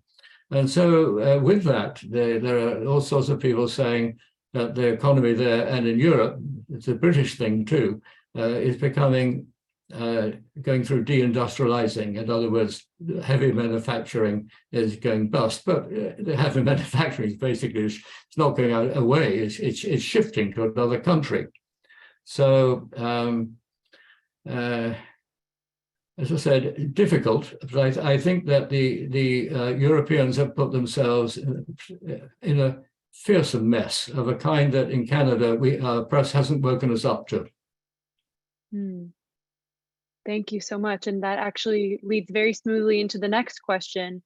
And so with that, there are all sorts of people saying that the economy there and in Europe, it's a British thing too, is becoming, going through deindustrializing. In other words, heavy manufacturing is going bust, but the heavy manufacturing is basically, it's not going away, it's shifting to another country. So, as I said, difficult, but I think that the Europeans have put themselves in a fearsome mess of a kind that in Canada, our press hasn't woken us up to. Thank you so much. And that actually leads very smoothly into the next question,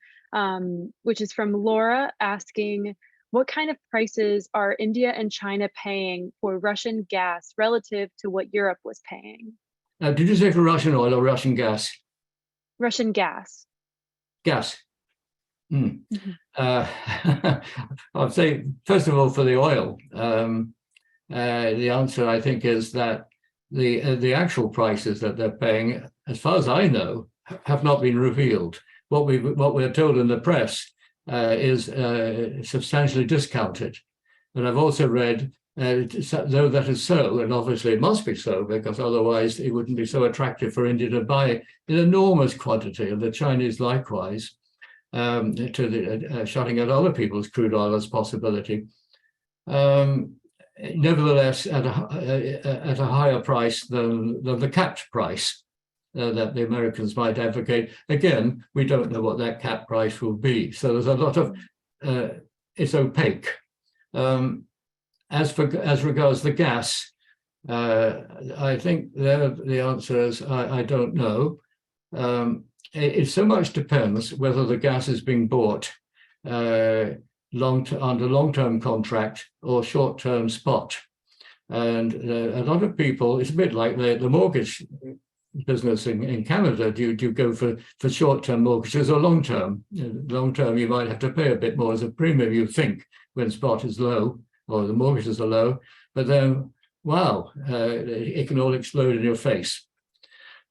which is from Laura asking, what kind of prices are India and China paying for Russian gas relative to what Europe was paying? Did you say for Russian oil or Russian gas? Russian gas. Gas. I'd say, first of all, for the oil, the answer, I think, is that the actual prices that they're paying, as far as I know, have not been revealed. What we're told in the press is substantially discounted. But I've also read, though that is so, and obviously it must be so, because otherwise it wouldn't be so attractive for India to buy an enormous quantity, and the Chinese likewise, shutting out other people's crude oil as possibility. Nevertheless, at a higher price than the capped price that the Americans might advocate. Again, we don't know what that cap price will be. So there's a lot of, it's opaque. As regards the gas, I think the answer is I don't know. It so much depends whether the gas is being bought under long-term contract or short-term spot. And a lot of people, it's a bit like the mortgage business in Canada. Do you go for short-term mortgages or long-term? Long-term, you might have to pay a bit more as a premium, you think, when spot is low or the mortgages are low. But then, wow, it can all explode in your face.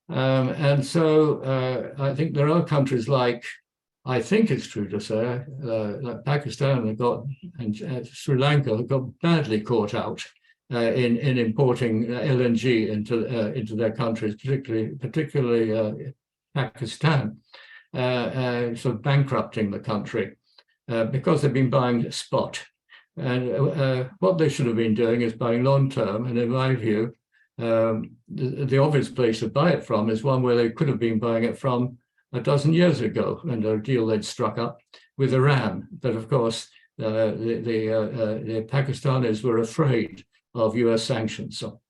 And so I think there are countries like, I think it's true to say, like Pakistan and Sri Lanka have got badly caught out in importing LNG into their countries, particularly Pakistan, sort of bankrupting the country because they've been buying spot. And what they should have been doing is buying long term. And in my view, the obvious place to buy it from is one where they could have been buying it from a dozen years ago, and a deal they'd struck up with Iran. But of course, the Pakistanis were afraid of US sanctions. So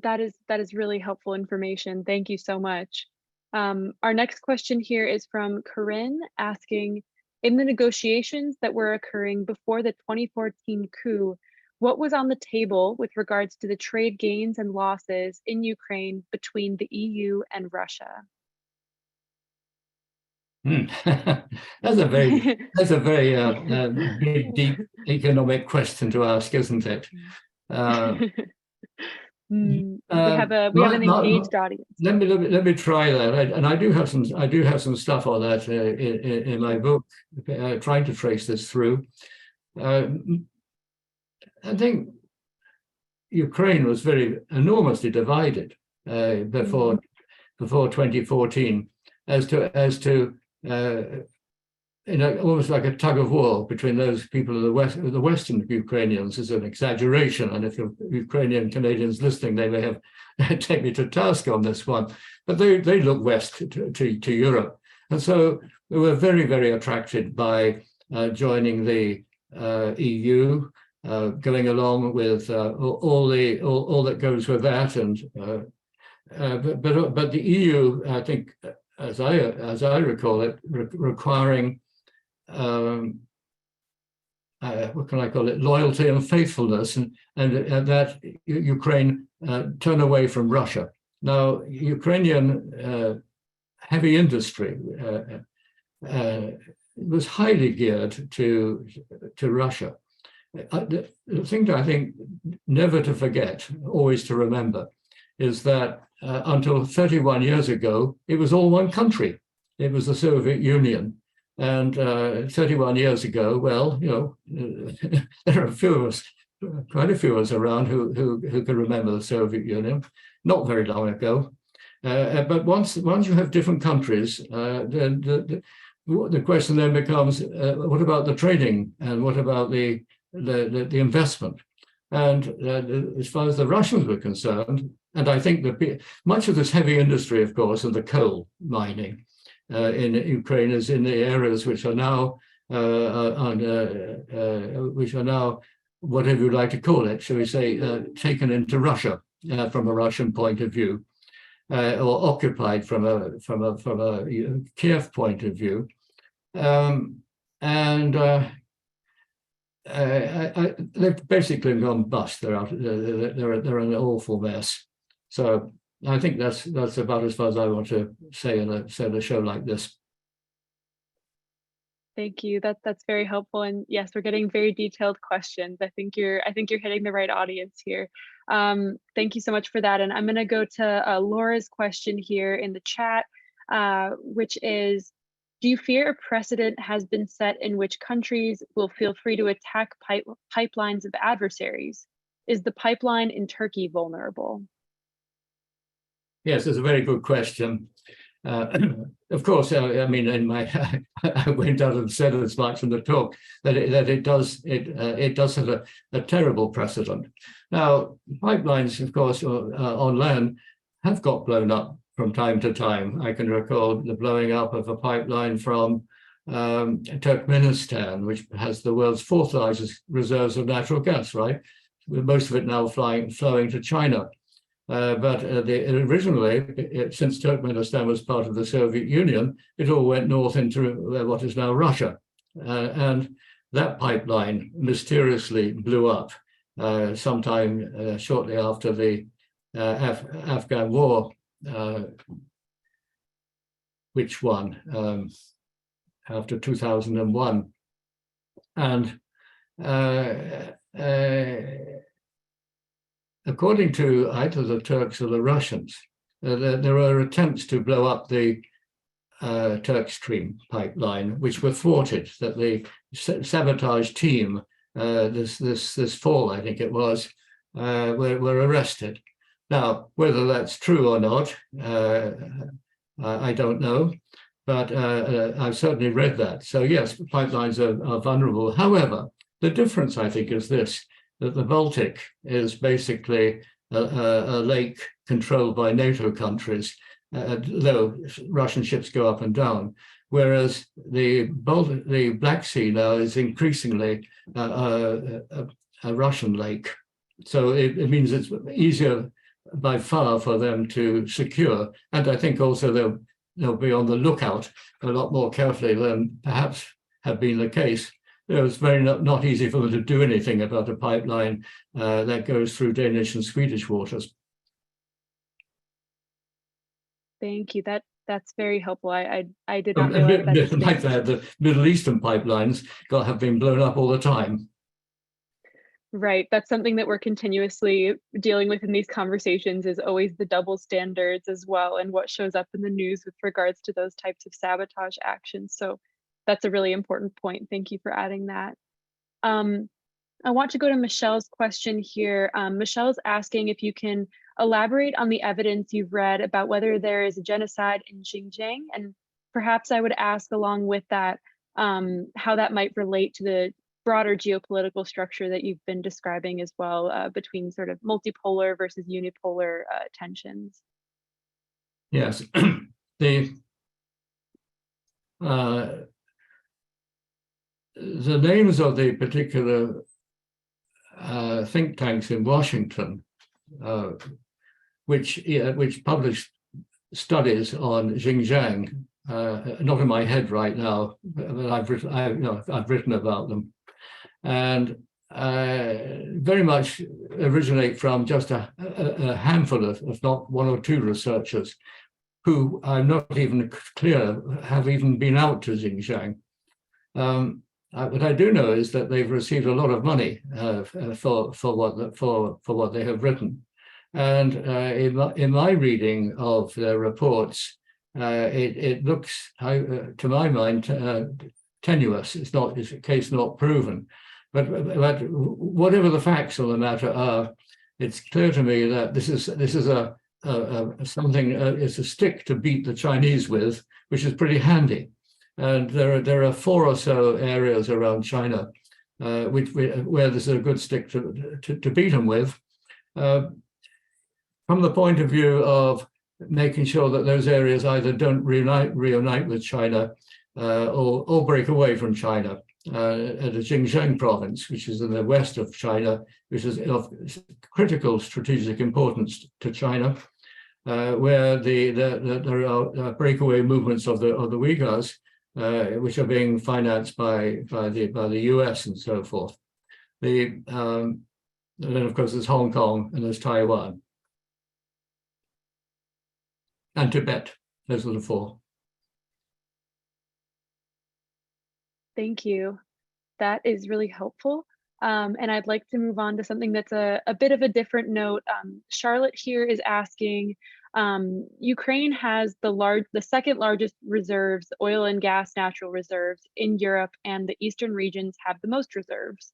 that is really helpful information. Thank you so much. Our next question here is from Corinne asking, in the negotiations that were occurring before the 2014 coup, what was on the table with regards to the trade gains and losses in Ukraine between the EU and Russia? That's a very big, deep economic question to ask, isn't it? We have an engaged audience. Let me try that. And I do have some stuff on that in my book, trying to trace this through. I think Ukraine was enormously divided before 2014 as to almost like a tug of war between those people of the Western Ukrainians is an exaggeration. And if you're Ukrainian Canadians listening, they may have take me to task on this one. But they look west to Europe. And so they were very, very attracted by joining the EU, going along with all that goes with that. And but the EU, I think, as I recall it, requiring what can I call it, loyalty and faithfulness, and that Ukraine turn away from Russia. Now, Ukrainian heavy industry was highly geared to Russia. The thing that I think never to forget, always to remember, is that until 31 years ago, it was all one country. It was the Soviet Union. And 31 years ago, well, there are quite a few of us around who can remember the Soviet Union, not very long ago. But once you have different countries, then the question then becomes, what about the trading, and what about the investment? And as far as the Russians were concerned, and I think that much of this heavy industry, of course, and the coal mining in Ukraine is in the areas which are now whatever you like to call it, shall we say, taken into Russia from a Russian point of view, or occupied from a Kiev point of view, they've basically gone bust. They're an awful mess. So I think that's about as far as I want to say in a show like this. Thank you. That's very helpful. And yes, we're getting very detailed questions. I think you're hitting the right audience here. Thank you so much for that. And I'm going to go to Laura's question here in the chat, which is, do you fear a precedent has been set in which countries will feel free to attack pipelines of adversaries? Is the pipeline in Turkey vulnerable? Yes, it's a very good question. Of course, I mean, I went out and said as much in the talk that it does have a terrible precedent. Now, pipelines, of course, on land have got blown up from time to time. I can recall the blowing up of a pipeline from Turkmenistan, which has the world's fourth largest reserves of natural gas, right? With most of it now flowing to China. But originally, since Turkmenistan was part of the Soviet Union, it all went north into what is now Russia. And that pipeline mysteriously blew up sometime shortly after the Afghan war. Which one? After 2001. And according to either the Turks or the Russians, there are attempts to blow up the Turk Stream pipeline, which were thwarted. That the sabotage team this fall, I think it was, were arrested. Now, whether that's true or not, I don't know, but I've certainly read that. So yes, pipelines are vulnerable. However, the difference, I think, is this: that the Baltic is basically a lake controlled by NATO countries, though Russian ships go up and down, whereas the Black Sea now is increasingly a Russian lake. So it means it's easier by far for them to secure. And I think also they'll be on the lookout a lot more carefully than perhaps have been the case. It was very not easy for them to do anything about a pipeline that goes through Danish and Swedish waters. Thank you. That's very helpful. I did not realize that. Like that, the Middle Eastern pipelines have been blown up all the time. Right. That's something that we're continuously dealing with in these conversations, is always the double standards as well, and what shows up in the news with regards to those types of sabotage actions. So that's a really important point. Thank you for adding that. I want to go to Michelle's question here. Michelle's asking if you can elaborate on the evidence you've read about whether there is a genocide in Xinjiang. And perhaps I would ask along with that, how that might relate to the broader geopolitical structure that you've been describing as well, between sort of multipolar versus unipolar tensions. Yes, the names of the particular think tanks in Washington, which published studies on Xinjiang, not in my head right now, but I've written about them, and very much originate from just a handful of, if not one or two researchers, who I'm not even clear have even been out to Xinjiang. What I do know is that they've received a lot of money for what they have written, and in my reading of their reports, it looks, to my mind, tenuous. It's a case not proven, but whatever the facts of the matter are, it's clear to me that this is something. It's a stick to beat the Chinese with, which is pretty handy. And there are 4 or so areas around China where this is a good stick to beat them with. From the point of view of making sure that those areas either don't reunite with China or break away from China. The Xinjiang province, which is in the west of China, which is of critical strategic importance to China, where there are breakaway movements of the Uyghurs, which are being financed by the US and so forth. And then of course there's Hong Kong and there's Taiwan and Tibet. Those are the 4. Thank you. That is really helpful. And I'd like to move on to something that's a bit of a different note. Charlotte here is asking, Ukraine has the second largest reserves, oil and gas natural reserves in Europe, and the eastern regions have the most reserves.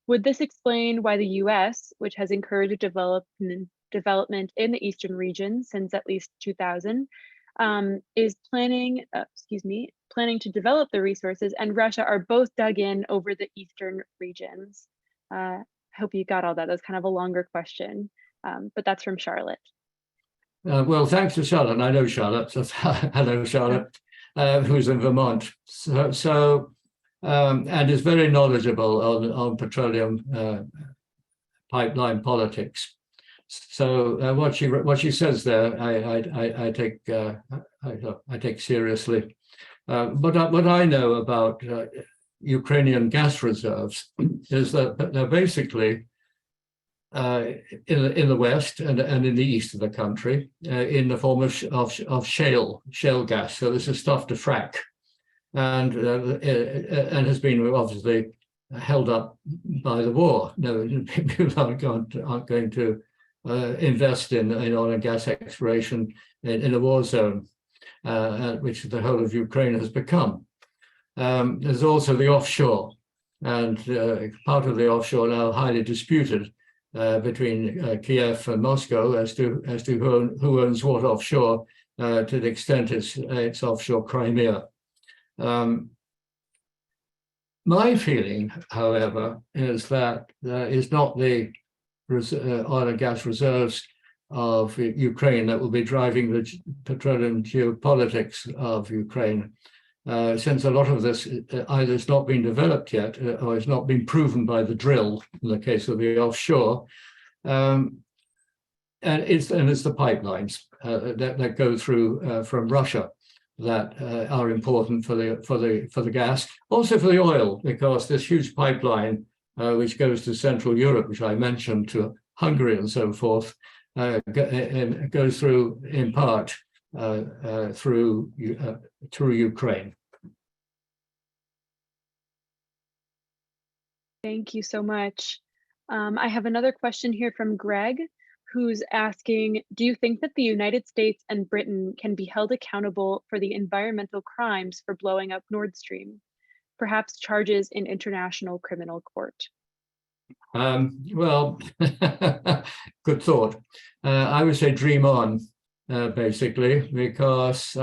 Would this explain why the US, which has encouraged development in the eastern region since at least 2000, is planning to develop the resources, and Russia are both dug in over the eastern regions? I hope you got all that. That's kind of a longer question, but that's from Charlotte. Well, thanks to Charlotte. I know Charlotte. So, hello, Charlotte, who's in Vermont. And is very knowledgeable on petroleum pipeline politics. So what she says there, I take seriously. But what I know about Ukrainian gas reserves is that they're basically in the west and in the east of the country in the form of shale gas. So this is stuff to frack, and has been obviously held up by the war. No, people aren't going to invest in oil and gas exploration in a war zone, which the whole of Ukraine has become. There's also the offshore, and part of the offshore now highly disputed between Kiev and Moscow as to who owns what offshore, to the extent it's offshore Crimea. My feeling, however, is that is not the oil and gas reserves of Ukraine that will be driving the petroleum geopolitics of Ukraine, since a lot of this either has not been developed yet or has not been proven by the drill in the case of the offshore, and it's the pipelines that go through from Russia that are important for the gas, also for the oil, because this huge pipeline which goes to Central Europe, which I mentioned, to Hungary and so forth, goes through in part through Ukraine. Thank you so much. I have another question here from Greg, who's asking, do you think that the United States and Britain can be held accountable for the environmental crimes for blowing up Nord Stream? Perhaps charges in International Criminal Court? Well, good thought. I would say dream on, basically, because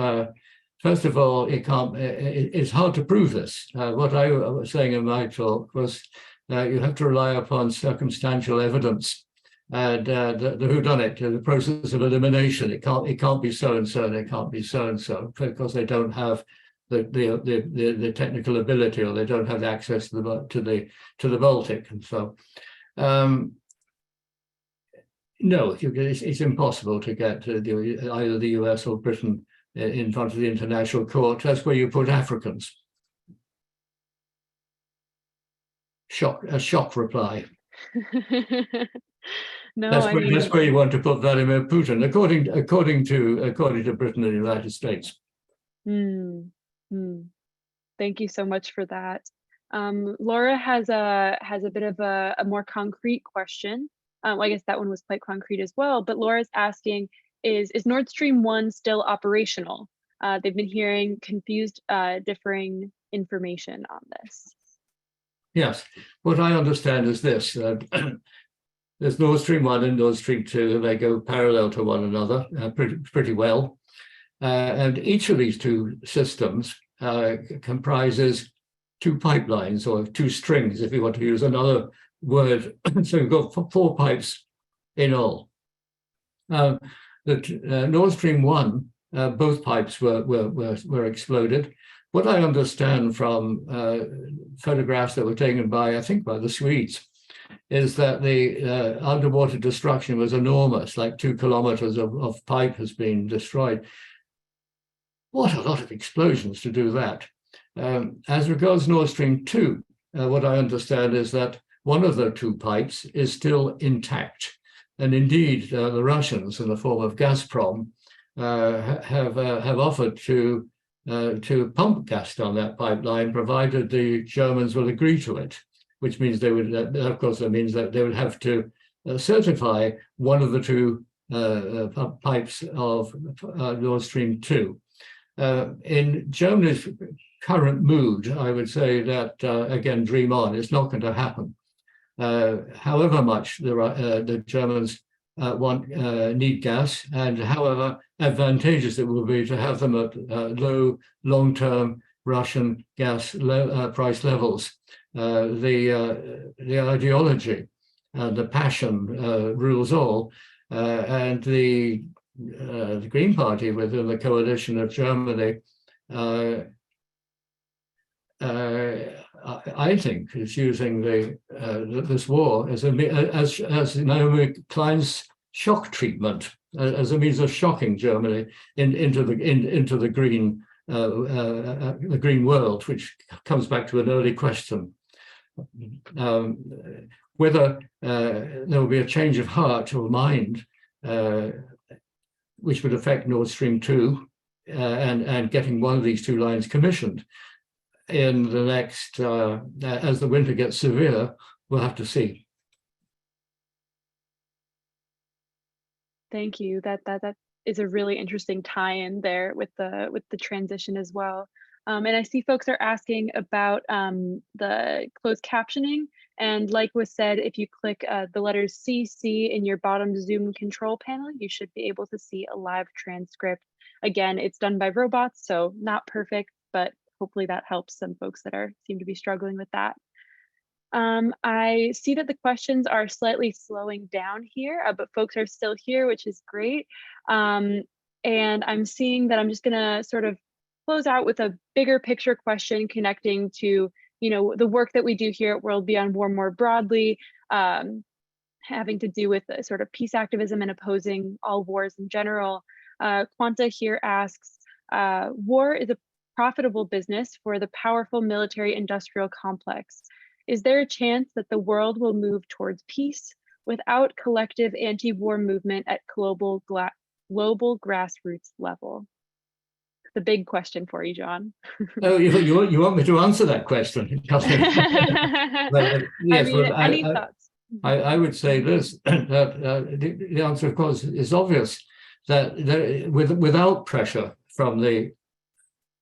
first of all, it's hard to prove this. What I was saying in my talk was you have to rely upon circumstantial evidence and the whodunit, the process of elimination. It can't be so and so, and it can't be so and so, because they don't have the technical ability, or they don't have access to the Baltic, and so. No, it's impossible to get to either the US or Britain in front of the international court. That's where you put Africans. A shock reply. No, That's where you want to put Vladimir Putin, according to Britain and the United States. Thank you so much for that. Laura has a bit of a more concrete question. I guess that one was quite concrete as well, but Laura's asking, is Nord Stream 1 still operational? They've been hearing confused, differing information on this. Yes, what I understand is this. There's Nord Stream 1 and Nord Stream 2, and they go parallel to one another pretty well. And each of these two systems comprises two pipelines, or two strings, if you want to use another word. So you've got 4 pipes in all. The Nord Stream 1, both pipes were exploded. What I understand from photographs that were taken by, I think, by the Swedes, is that the underwater destruction was enormous, like 2 kilometers of pipe has been destroyed. What a lot of explosions to do that. As regards Nord Stream 2, what I understand is that one of the 2 pipes is still intact. And indeed, the Russians, in the form of Gazprom, have offered to pump gas down that pipeline, provided the Germans will agree to it, which means they would, of course, that means that they would have to certify one of the 2 pipes of Nord Stream 2. In Germany's current mood, I would say that, again, dream on, it's not going to happen. However much the Germans need gas, and however advantageous it will be to have them at low long-term Russian gas price levels. The ideology and the passion rules all, and the Green Party within the coalition of Germany, I think, is using this war as Naomi Klein's shock treatment, as a means of shocking Germany into the green world, which comes back to an early question. Whether there will be a change of heart or mind, which would affect Nord Stream 2 and getting one of these 2 lines commissioned in the next, as the winter gets severe, we'll have to see. Thank you. That is a really interesting tie-in there with the transition as well. And I see folks are asking about the closed captioning. And like was said, if you click the letters CC in your bottom Zoom control panel, you should be able to see a live transcript. Again, it's done by robots, so not perfect, but hopefully that helps some folks that seem to be struggling with that. I see that the questions are slightly slowing down here, but folks are still here, which is great. And I'm seeing that I'm just gonna sort of close out with a bigger picture question connecting to, the work that we do here at World Beyond War more broadly, having to do with sort of peace activism and opposing all wars in general. Quanta here asks, war is a profitable business for the powerful military industrial complex. Is there a chance that the world will move towards peace without collective anti-war movement at global grassroots level? The big question for you, John. Oh, you want me to answer that question? Yes, any thoughts? I would say this, that the answer, of course, is obvious, that without pressure from the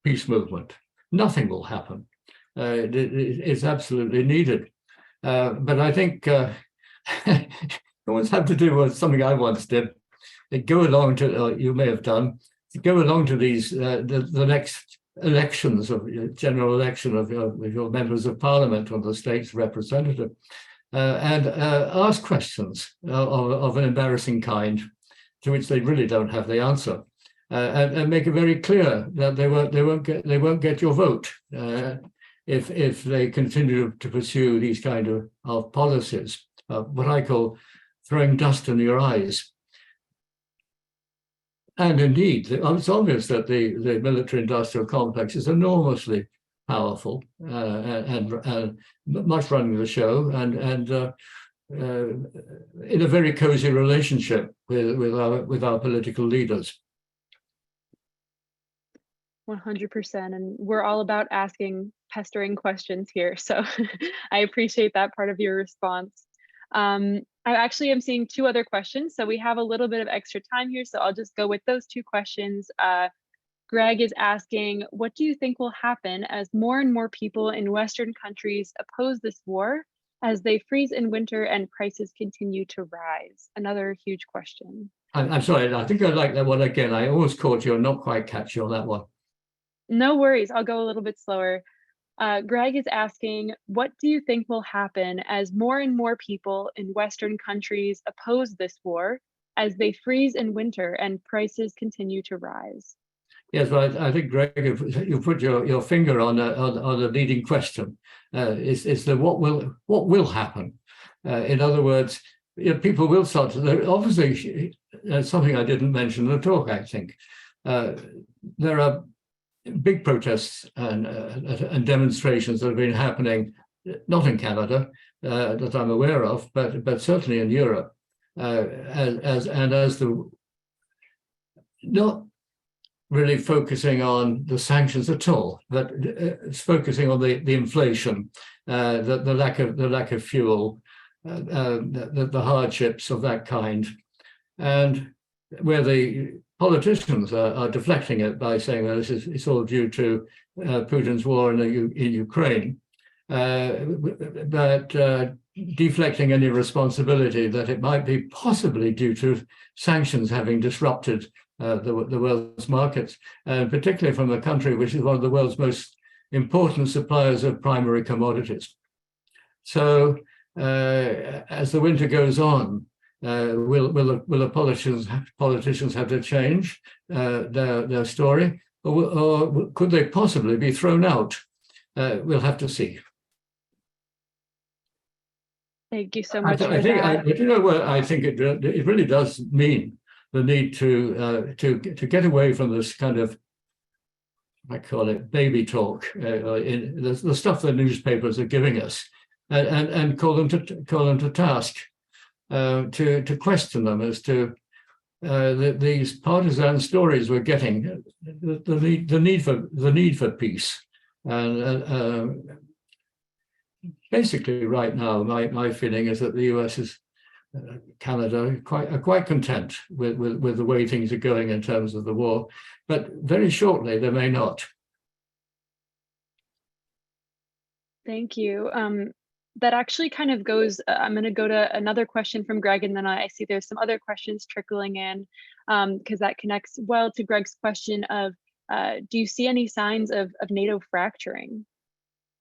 peace movement, nothing will happen. It's absolutely needed. But I think you always have to do something I once did. Go along to, you may have done, go along to these the next elections of general election of your members of parliament or the state's representative, and ask questions of an embarrassing kind to which they really don't have the answer, and make it very clear that they won't get your vote if they continue to pursue these kind of policies, what I call throwing dust in your eyes. And indeed, it's obvious that the military-industrial complex is enormously powerful and much running the show, and in a very cozy relationship with our political leaders. 100%, and we're all about asking pestering questions here, so I appreciate that part of your response. I actually am seeing two other questions, so we have a little bit of extra time here, so I'll just go with those two questions. Greg is asking, what do you think will happen as more and more people in Western countries oppose this war as they freeze in winter and prices continue to rise? Another huge question. I'm sorry, I think I like that one again. I almost caught you and not quite catch you on that one. No worries, I'll go a little bit slower. Greg is asking, what do you think will happen as more and more people in Western countries oppose this war as they freeze in winter and prices continue to rise? Yes, well, I think, Greg, you put your finger on a leading question. Is the what will happen? In other words, people will start to. Obviously, something I didn't mention in the talk. I think there are big protests and demonstrations that have been happening, not in Canada that I'm aware of, but certainly in Europe, as the not really focusing on the sanctions at all, but it's focusing on the inflation, the lack of fuel, the hardships of that kind, and where the politicians are deflecting it by saying, well, it's all due to Putin's war in Ukraine, but deflecting any responsibility that it might be possibly due to sanctions having disrupted the world's markets, and particularly from a country which is one of the world's most important suppliers of primary commodities. So as the winter goes on, will the politicians have to change their story, or could they possibly be thrown out? We'll have to see. Thank you so much for I think, that. you know what I think it really does mean, the need to get away from this kind of, I call it baby talk, the stuff the newspapers are giving us, and call them to task. To question them as to these partisan stories we're getting, the need for peace, and basically right now my feeling is that the US is Canada are quite content with the way things are going in terms of the war, but very shortly they may not. Thank you. That actually kind of goes, I'm going to go to another question from Greg, and then I see there's some other questions trickling in, because that connects well to Greg's question of, do you see any signs of NATO fracturing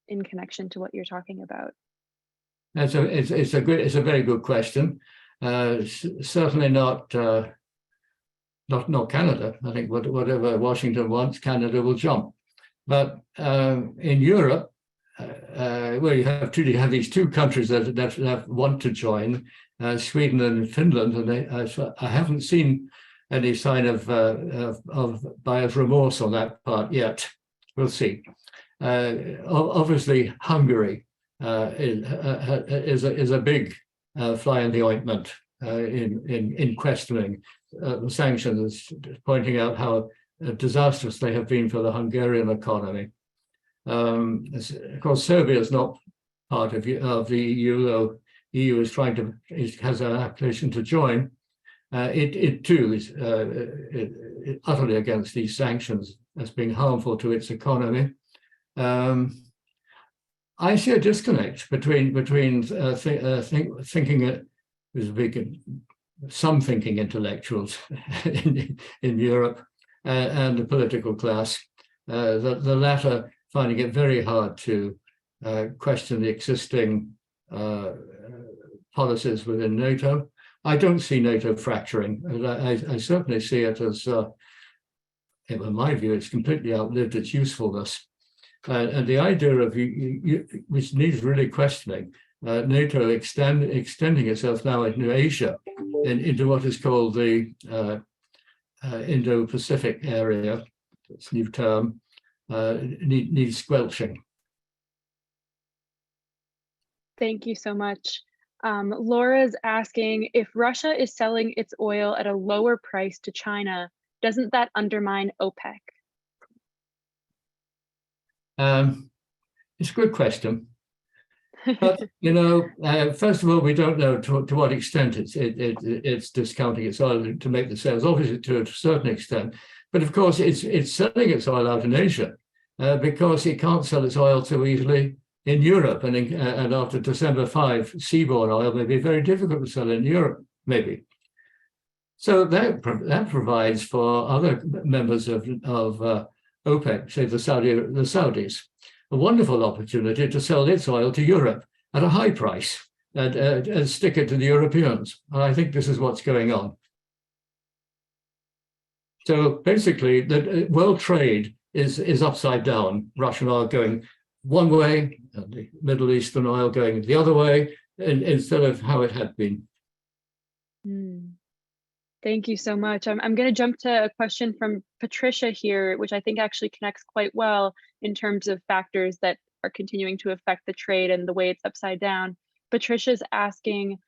in connection to what you're talking about? It's a very good question. Certainly not Canada. I think whatever Washington wants, Canada will jump. But in Europe, where you have these two countries that want to join, Sweden and Finland, and I haven't seen any sign of buyer's remorse on that part yet. We'll see. Obviously, Hungary is a big fly in the ointment in questioning the sanctions, pointing out how disastrous they have been for the Hungarian economy. Of course, Serbia is not part of the EU, though EU is has an application to join. It too is utterly against these sanctions as being harmful to its economy. I see a disconnect between thinking some thinking intellectuals in Europe and the political class, the latter finding it very hard to question the existing policies within NATO. I don't see NATO fracturing. I certainly see it as, in my view, it's completely outlived its usefulness. And the idea of, which needs really questioning, NATO extending itself now into Asia, into what is called the Indo-Pacific area, it's a new term, needs squelching. Thank you so much. Laura's asking, if Russia is selling its oil at a lower price to China, doesn't that undermine OPEC? It's a good question. But, first of all, we don't know to what extent it's discounting its oil to make the sales, obviously to a certain extent. But of course, it's selling its oil out in Asia because it can't sell its oil so easily in Europe. And after December 5, seaborne oil may be very difficult to sell in Europe, maybe. So that provides for other members of OPEC, say the Saudis, a wonderful opportunity to sell its oil to Europe at a high price and stick it to the Europeans. And I think this is what's going on. So basically, the world trade is upside down. Russian oil going one way, and the Middle Eastern oil going the other way, instead of how it had been. Thank you so much. I'm going to jump to a question from Patricia here, which I think actually connects quite well in terms of factors that are continuing to affect the trade and the way it's upside down. Patricia's asking,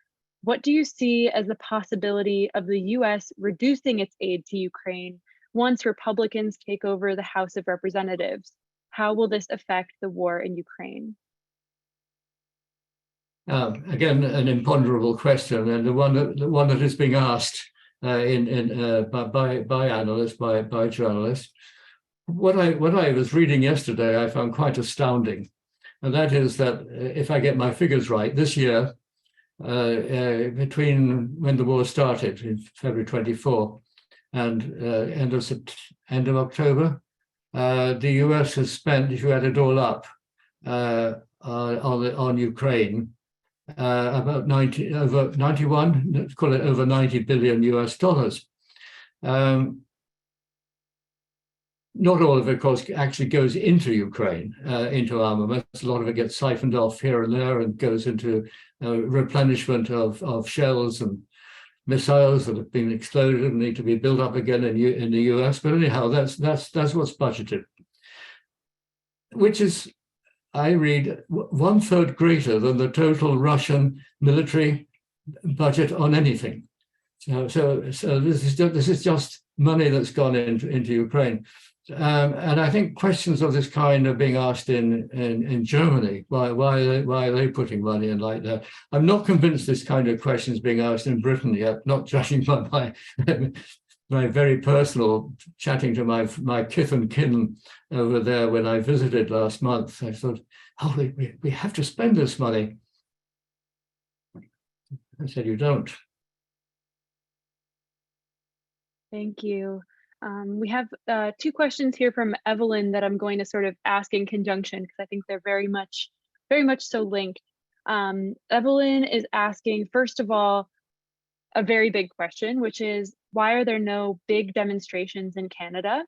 what do you see as the possibility of the US reducing its aid to Ukraine once Republicans take over the House of Representatives? How will this affect the war in Ukraine? Again, an imponderable question, and the one that is being asked by analysts, by journalists. What I was reading yesterday, I found quite astounding, and that is that if I get my figures right, this year, between when the war started in February 24 and end of October, the US has spent, if you add it all up, on Ukraine, about over 91, let's call it over 90 billion US dollars. Not all of it, of course, actually goes into Ukraine, into armaments. A lot of it gets siphoned off here and there and goes into replenishment of shells and missiles that have been exploded and need to be built up again in the US. But anyhow, that's what's budgeted, which is, I read, 1/3 greater than the total Russian military budget on anything. So this is just money that's gone into Ukraine. And I think questions of this kind are being asked in Germany. Why are they putting money in like that? I'm not convinced this kind of question is being asked in Britain yet, not judging by my very personal chatting to my kith and kin over there when I visited last month. I thought, oh, we have to spend this money. I said, you don't. Thank you. We have two questions here from Evelyn that I'm going to sort of ask in conjunction because I think they're very much so linked. Evelyn is asking, first of all, a very big question, which is, why are there no big demonstrations in Canada?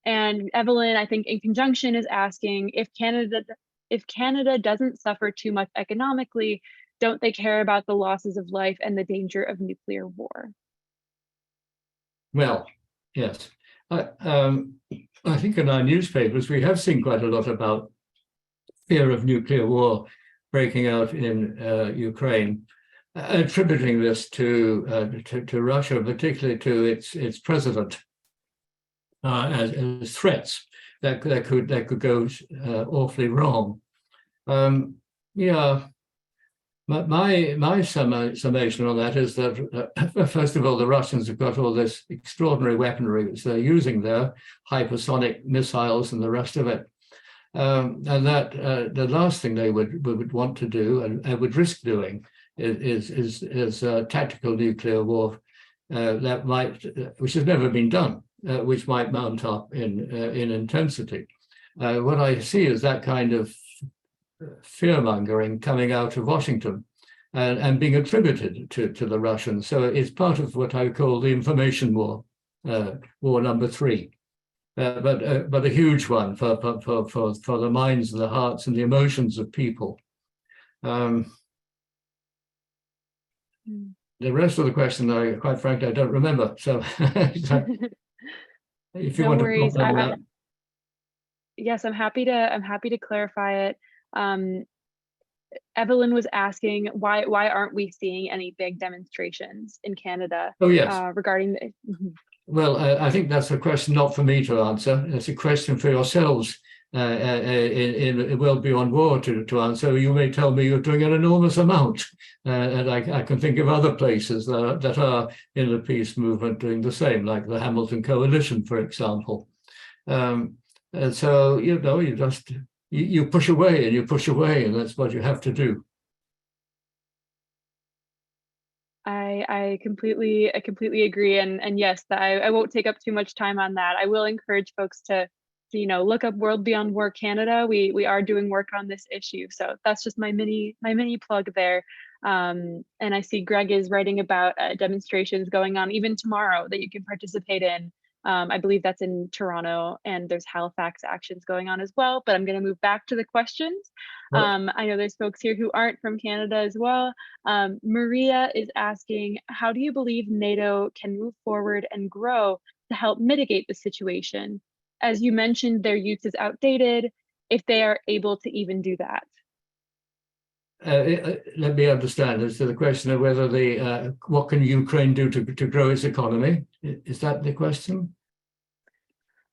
And Evelyn, I think in conjunction, is asking, if Canada doesn't suffer too much economically, don't they care about the losses of life and the danger of nuclear war? Well, yes. I think in our newspapers, we have seen quite a lot about fear of nuclear war breaking out in Ukraine, attributing this to Russia, particularly to its president, as threats that could go awfully wrong. My summation on that is that, first of all, the Russians have got all this extraordinary weaponry which they're using there, hypersonic missiles and the rest of it. And that the last thing they would want to do and would risk doing is tactical nuclear war which has never been done. which might mount up in intensity. What I see is that kind of fear-mongering coming out of Washington and being attributed to the Russians. So it's part of what I call the information war, war number 3. But a huge one for the minds and the hearts and the emotions of people. The rest of the question, quite frankly, I don't remember. So if you No want worries. to comment on that. Yes, I'm happy to clarify it. Evelyn was asking why aren't we seeing any big demonstrations in Canada? Oh, yes. Regarding the. Well, I think that's a question not for me to answer. It's a question for yourselves in World Beyond War to answer. You may tell me you're doing an enormous amount, and I can think of other places that are in the peace movement doing the same, like the Hamilton Coalition, for example. And so, you just you push away and you push away, and that's what you have to do. I completely agree, and yes, I won't take up too much time on that. I will encourage folks to look up World Beyond War Canada. We are doing work on this issue, so that's just my mini plug there. And I see Greg is writing about demonstrations going on even tomorrow that you can participate in. I believe that's in Toronto, and there's Halifax actions going on as well, but I'm going to move back to the questions. I know there's folks here who aren't from Canada as well. Maria is asking, how do you believe NATO can move forward and grow to help mitigate the situation? As you mentioned, their use is outdated, if they are able to even do that. Let me understand. As to the question of whether what can Ukraine do to grow its economy? Is that the question?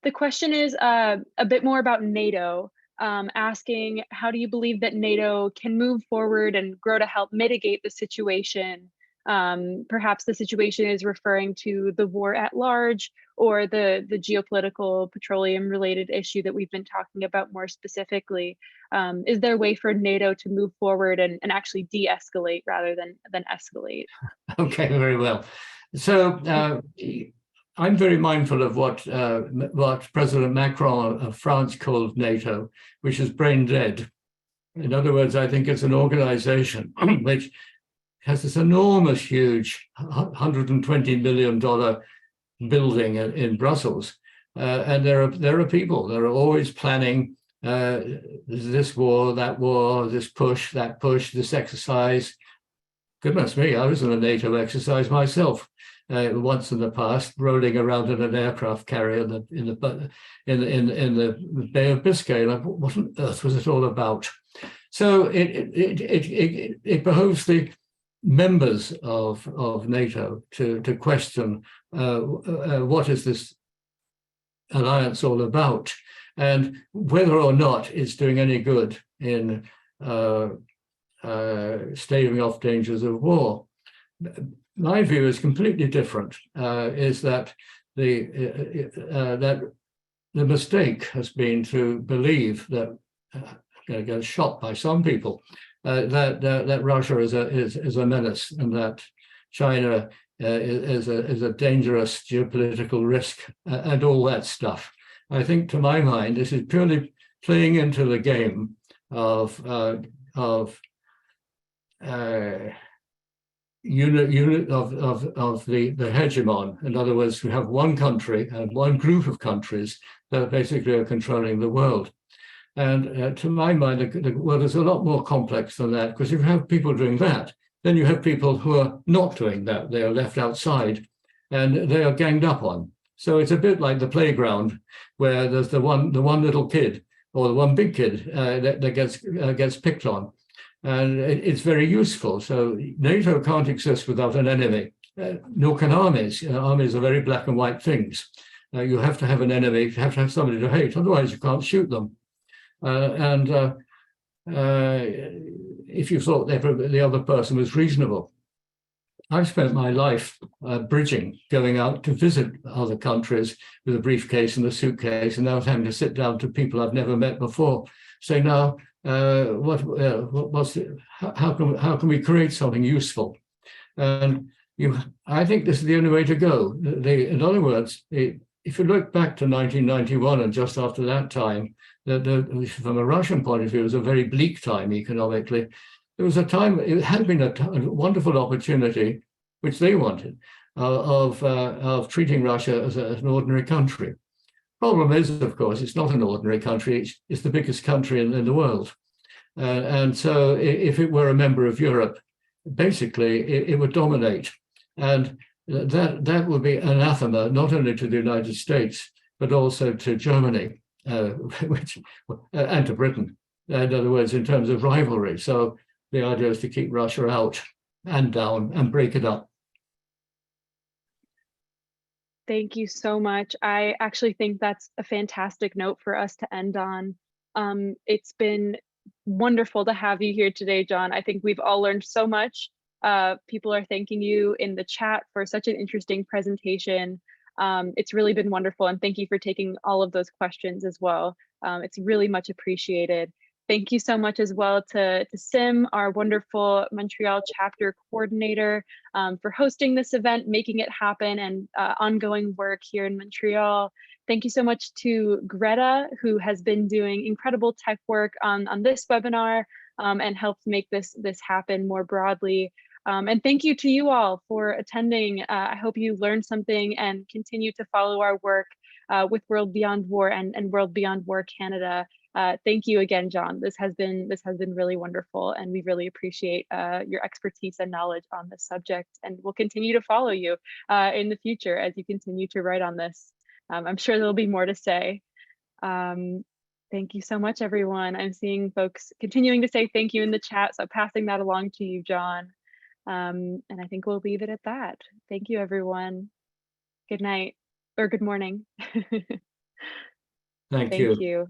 The question is a bit more about NATO, asking how do you believe that NATO can move forward and grow to help mitigate the situation? Perhaps the situation is referring to the war at large or the geopolitical petroleum related issue that we've been talking about more specifically. Is there a way for NATO to move forward and actually de-escalate rather than escalate? Okay, very well. So I'm very mindful of what President Macron of France called NATO, which is brain dead. In other words, I think it's an organization which has this enormous, huge $120 million building in Brussels. And there are people that are always planning this war, this push, that push, this exercise. Goodness me, I was in a NATO exercise myself once in the past, rolling around in an aircraft carrier in the Bay of Biscay. And I thought, what on earth was it all about? So it behooves the members of NATO to question what is this alliance all about, and whether or not it's doing any good in staving off dangers of war. My view is completely different. Is that the mistake has been to believe that get shot by some people that Russia is a menace, and that China is a dangerous geopolitical risk, and all that stuff. I think, to my mind, this is purely playing into the game of the hegemon. In other words, we have one country and one group of countries that basically are controlling the world. And to my mind, the world is a lot more complex than that, because if you have people doing that, then you have people who are not doing that. They are left outside and they are ganged up on. So it's a bit like the playground, where there's the one little kid or the one big kid that gets picked on. And it's very useful. So NATO can't exist without an enemy, nor can armies. Armies are very black and white things. You have to have an enemy, you have to have somebody to hate, otherwise you can't shoot them. If you thought the other person was reasonable. I've spent my life bridging, going out to visit other countries with a briefcase and a suitcase, and now having to sit down to people I've never met before, say, now, how can we create something useful? And I think this is the only way to go. In other words, if you look back to 1991 and just after that time, from a Russian point of view, it was a very bleak time economically. There was a time, it had been a wonderful opportunity, which they wanted, of treating Russia as an ordinary country. Problem is, of course, it's not an ordinary country. It's the biggest country in the world. And so if it were a member of Europe, basically it would dominate. And that would be anathema, not only to the United States, but also to Germany, and to Britain, in other words, in terms of rivalry. So the idea is to keep Russia out and down and break it up. Thank you so much. I actually think that's a fantastic note for us to end on. It's been wonderful to have you here today, John. I think we've all learned so much. People are thanking you in the chat for such an interesting presentation. It's really been wonderful, and thank you for taking all of those questions as well. It's really much appreciated. Thank you so much as well to Sim, our wonderful Montreal chapter coordinator, for hosting this event, making it happen, and ongoing work here in Montreal. Thank you so much to Greta, who has been doing incredible tech work on this webinar and helped make this happen more broadly. And thank you to you all for attending. I hope you learned something and continue to follow our work with World Beyond War and World Beyond War Canada. Thank you again, John. This has been really wonderful, and we really appreciate your expertise and knowledge on this subject. And we'll continue to follow you in the future as you continue to write on this. I'm sure there'll be more to say. Thank you so much, everyone. I'm seeing folks continuing to say thank you in the chat, so passing that along to you, John. And I think we'll leave it at that. Thank you, everyone. Good night or good morning. Thank you.